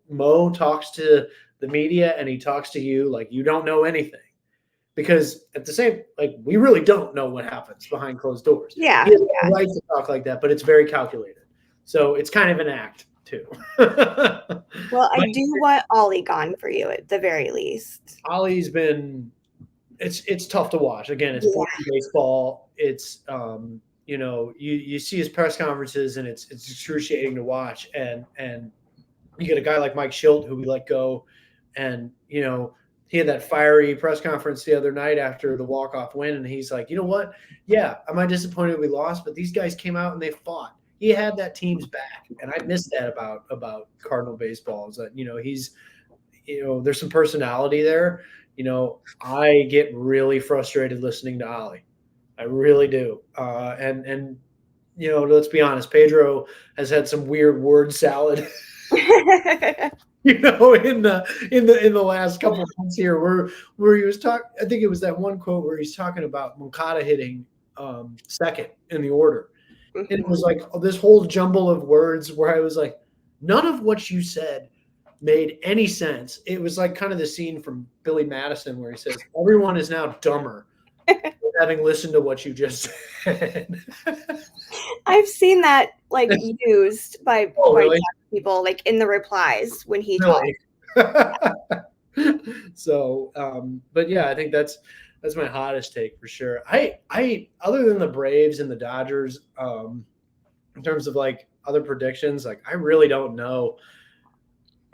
Mo talks to the media and he talks to you like you don't know anything, because at the same, like, we really don't know what happens behind closed doors. Yeah. He has the right to talk like that, but it's very calculated. So it's kind of an act too. Well, I do want Ollie gone for you at the very least. Ollie's been, it's tough to watch. Again, it's boring baseball. It's you see his press conferences and it's excruciating to watch. And you get a guy like Mike Schilt who we let go, and he had that fiery press conference the other night after the walk-off win, and he's like, you know what? Yeah, am I disappointed we lost? But these guys came out and they fought. He had that team's back, and I missed that about Cardinal baseball. Is that he's there's some personality there. I get really frustrated listening to Ollie. I really do. And let's be honest, Pedro has had some weird word salad. In the last couple of months here, where he was talking. I think it was that one quote where he's talking about Moncada hitting second in the order, and it was like this whole jumble of words where I was like, none of what you said made any sense. It was like kind of the scene from Billy Madison where he says, "Everyone is now dumber." Having listened to what you just said. I've seen that used by really? people in the replies when he really? talks. So, but yeah, I think that's my hottest take for sure. I other than the Braves and the Dodgers, in terms of other predictions, I really don't know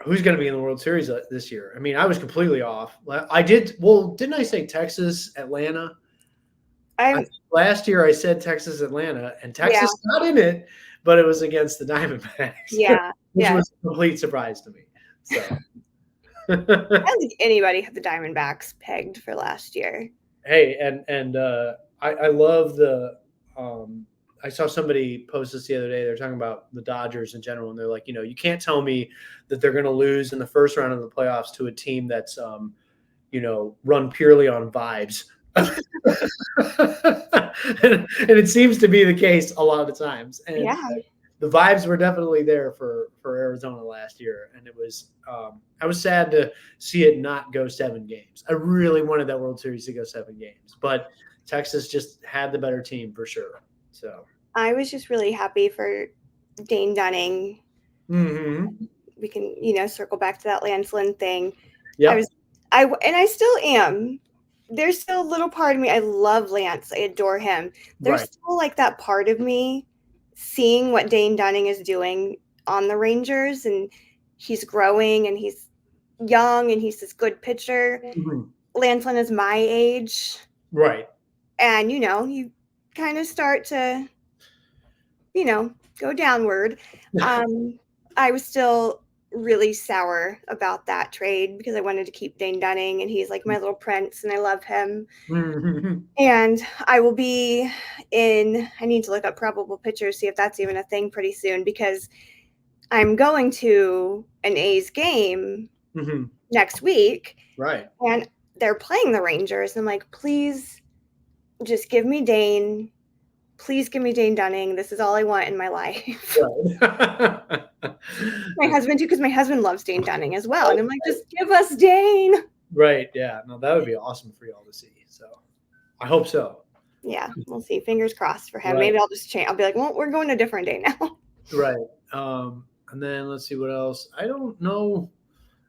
who's going to be in the World Series this year. I mean, I was completely off. Didn't I say Texas, Atlanta? Last year I said Texas, Atlanta, and Texas not in it, but it was against the Diamondbacks. Yeah. Which was a complete surprise to me. So I don't think anybody had the Diamondbacks pegged for last year. Hey, and I love the I saw somebody post this the other day. They're talking about the Dodgers in general, and they're like, you can't tell me that they're going to lose in the first round of the playoffs to a team that's run purely on vibes. And it seems to be the case a lot of the times. And the vibes were definitely there for Arizona last year. And it was I was sad to see it not go 7 games. I really wanted that World Series to go 7 games, but Texas just had the better team for sure. So I was just really happy for Dane Dunning. Mm-hmm. We can, circle back to that Lance Lynn thing. Yeah. I still am. There's still a little part of me. I love Lance. I adore him. There's still that part of me seeing what Dane Dunning is doing on the Rangers, and he's growing and he's young and he's this good pitcher. Mm-hmm. Lance Lynn is my age. Right. And, you kind of start to, go downward. I was still really sour about that trade because I wanted to keep Dane Dunning, and he's like my little prince, and I love him. And I will be I need to look up probable pitchers, see if that's even a thing pretty soon, because I'm going to an A's game next week. Right. And they're playing the Rangers. I'm like, please just give me Dane. Please give me Dane Dunning. This is all I want in my life. Right. My husband too, because my husband loves Dane Dunning as well. And I'm like, just give us Dane. Right. Yeah. No, that would be awesome for y'all to see. So I hope so. Yeah, we'll see. Fingers crossed for him. Right. Maybe I'll just change. I'll be like, well, we're going a different day now. Right. And then let's see what else. I don't know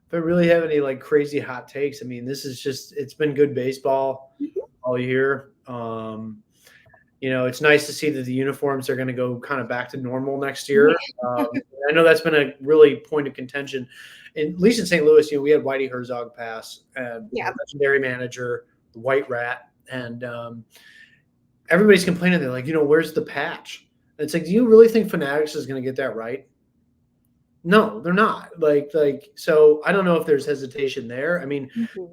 if I really have any like crazy hot takes. I mean, this is just, it's been good baseball all year. It's nice to see that the uniforms are going to go kind of back to normal next year. I know that's been a really point of contention. At least in St. Louis, we had Whitey Herzog pass, and legendary manager, the White Rat, and everybody's complaining. They're like, where's the patch? And it's like, do you really think Fanatics is going to get that right? No, they're not. So I don't know if there's hesitation there. I mean,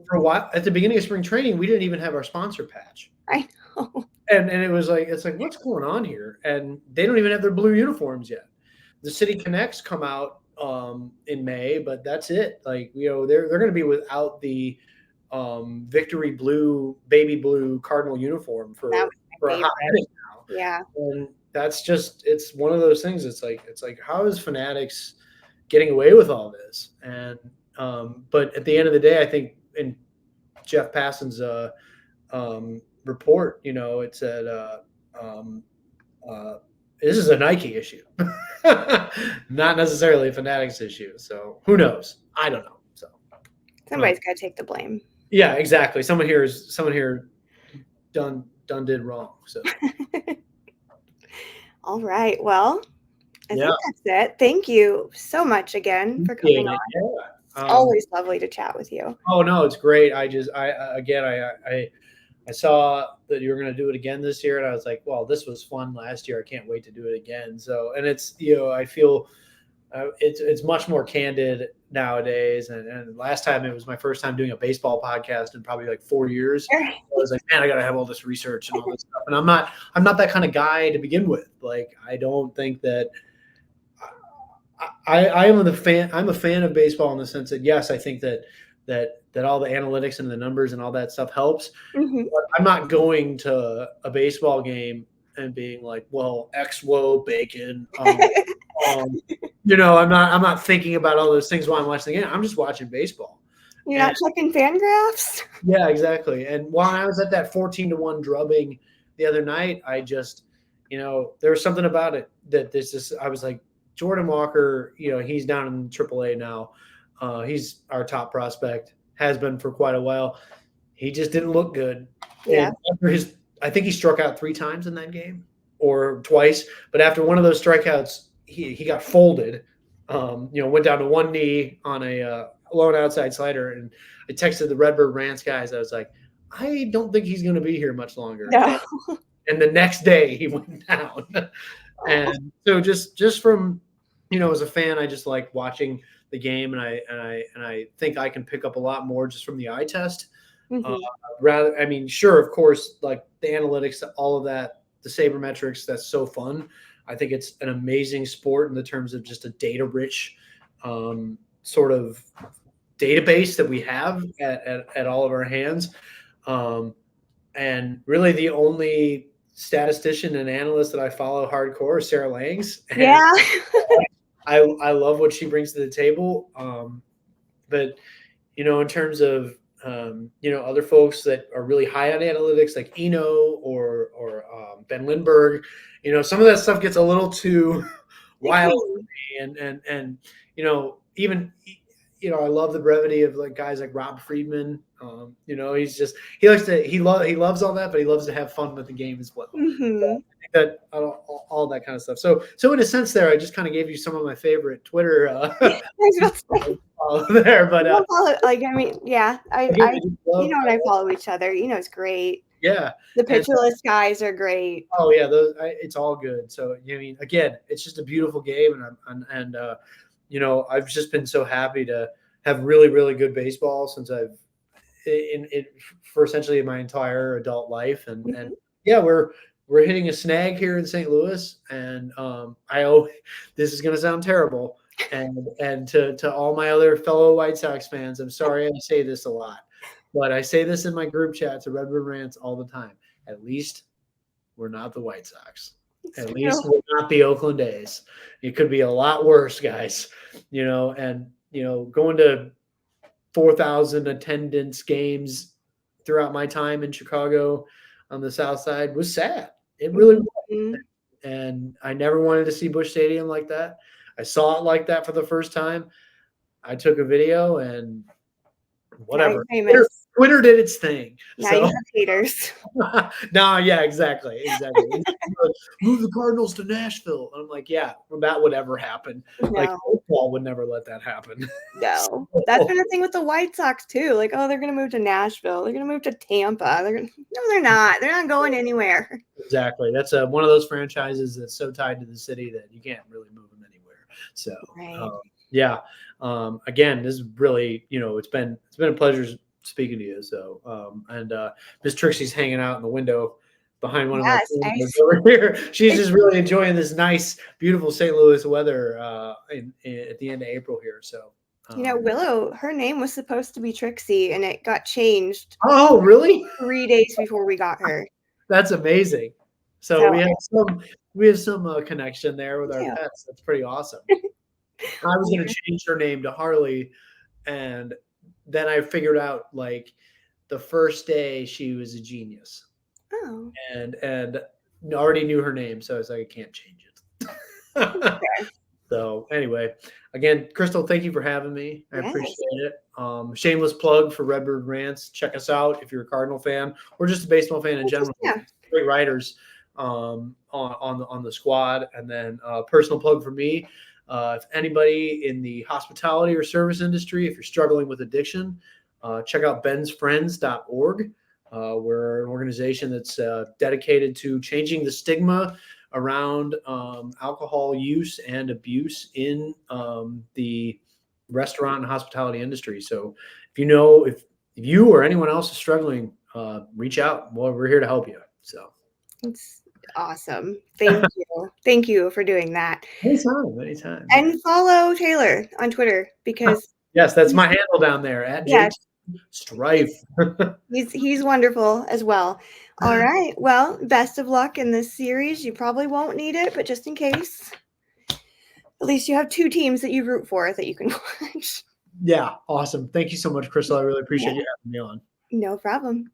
for a while at the beginning of spring training, we didn't even have our sponsor patch. I know. And it was like, it's like, what's going on here? And they don't even have their blue uniforms yet. The City Connects come out in May, but that's it. Like, they're going to be without the victory blue, baby blue Cardinal uniform for a hot minute now. Yeah. And that's just, it's one of those things. It's like, how is Fanatics getting away with all this? And, but at the end of the day, I think in Jeff Passan's report, it said, this is a Nike issue, not necessarily a Fanatics issue. So who knows? I don't know. So somebody's got to take the blame. Yeah, exactly. Someone here done did wrong. So. All right. Well, I think that's it. Thank you so much again for coming on. Yeah. It's always lovely to chat with you. Oh no, it's great. I saw that you were going to do it again this year, and I was like, well, this was fun last year. I can't wait to do it again. So, and it's, I feel it's much more candid nowadays. And last time it was my first time doing a baseball podcast in probably like 4 years. I was like, man, I got to have all this research and all this stuff. And I'm not that kind of guy to begin with. Like, I don't think that I'm a fan of baseball in the sense that, yes, I think that all the analytics and the numbers and all that stuff helps. But I'm not going to a baseball game and being like, well, XWO bacon. I'm not thinking about all those things while I'm watching the game. I'm just watching baseball. You're not checking fan graphs? Yeah, exactly. And while I was at that 14-1 drubbing the other night, I just, there was something about it that I was like, Jordan Walker, he's down in AAA now. He's our top prospect, has been for quite a while. He just didn't look good. Yeah. And I think he struck out 3 times in that game or twice. But after one of those strikeouts, he got folded, went down to one knee on a lone outside slider. And I texted the Redbird Rants guys. I was like, I don't think he's going to be here much longer. No. And the next day he went down. And so just from, as a fan, I just like watching the game, and I think I can pick up a lot more just from the eye test. Sure, of course, like the analytics, all of that, the sabermetrics, that's so fun. I think it's an amazing sport in the terms of just a data-rich sort of database that we have at all of our hands. And really the only statistician and analyst that I follow hardcore is Sarah Langs. Yeah. I love what she brings to the table. But, in terms of, other folks that are really high on analytics, like Eno or Ben Lindbergh, some of that stuff gets a little too wild for me. And even, I love the brevity of like guys like Rob Friedman. He loves all that, but he loves to have fun with the game as well. I think that all that kind of stuff. So in a sense, there I just kind of gave you some of my favorite Twitter there. But I follow each other. It's great. Yeah, the pitcherless guys are great. Oh yeah, it's all good. So again, it's just a beautiful game, and I've just been so happy to have really, really good baseball since I've for essentially my entire adult life. And yeah, we're hitting a snag here in St. Louis. And this is going to sound terrible. And to all my other fellow White Sox fans, I'm sorry I say this a lot, but I say this in my group chat to Redbird Rants all the time. At least we're not the White Sox. At least we're not the Oakland A's. It could be a lot worse, guys. Going to 4,000 attendance games throughout my time in Chicago on the South Side was sad. It really was. And I never wanted to see Busch Stadium like that. I saw it like that for the first time. I took a video and whatever. Twitter did its thing. Now you have haters. No, yeah, exactly. Move the Cardinals to Nashville. And I'm like, yeah, well, that would ever happen. No. Like, football would never let that happen. No. That's been the thing with the White Sox, too. Like, oh, they're going to move to Nashville. They're going to move to Tampa. No, they're not. They're not going anywhere. Exactly. That's one of those franchises that's so tied to the city that you can't really move them anywhere. So, yeah. Again, this is really, it's been a pleasure speaking to you. So, and Miss Trixie's hanging out in the window behind one of my over here. She's just really enjoying this nice, beautiful St. Louis weather at the end of April here. So, Willow, her name was supposed to be Trixie, and it got changed. Oh, really? 3 days before we got her. That's amazing. So we have some connection there with our pets. That's pretty awesome. I was going to change her name to Harley, and then I figured out like the first day she was a genius. Oh. And already knew her name, so I was like, I can't change it. Okay. So anyway, again, Crystal, thank you for having me. I appreciate it. Shameless plug for Redbird Rants. Check us out if you're a Cardinal fan or just a baseball fan in general. Great writers on the squad. And then personal plug for me. If anybody in the hospitality or service industry, if you're struggling with addiction, check out bensfriends.org. We're an organization that's dedicated to changing the stigma around alcohol use and abuse in the restaurant and hospitality industry. So if you or anyone else is struggling, reach out. Well, we're here to help you. So it's awesome. Thank you. Thank you for doing that. Anytime. And follow Taylor on Twitter because yes, that's my handle down there at Streiff. He's wonderful as well. All right. Well, best of luck in this series. You probably won't need it, but just in case, at least you have 2 teams that you root for that you can watch. Yeah, awesome. Thank you so much, Crystal. I really appreciate you having me on. No problem.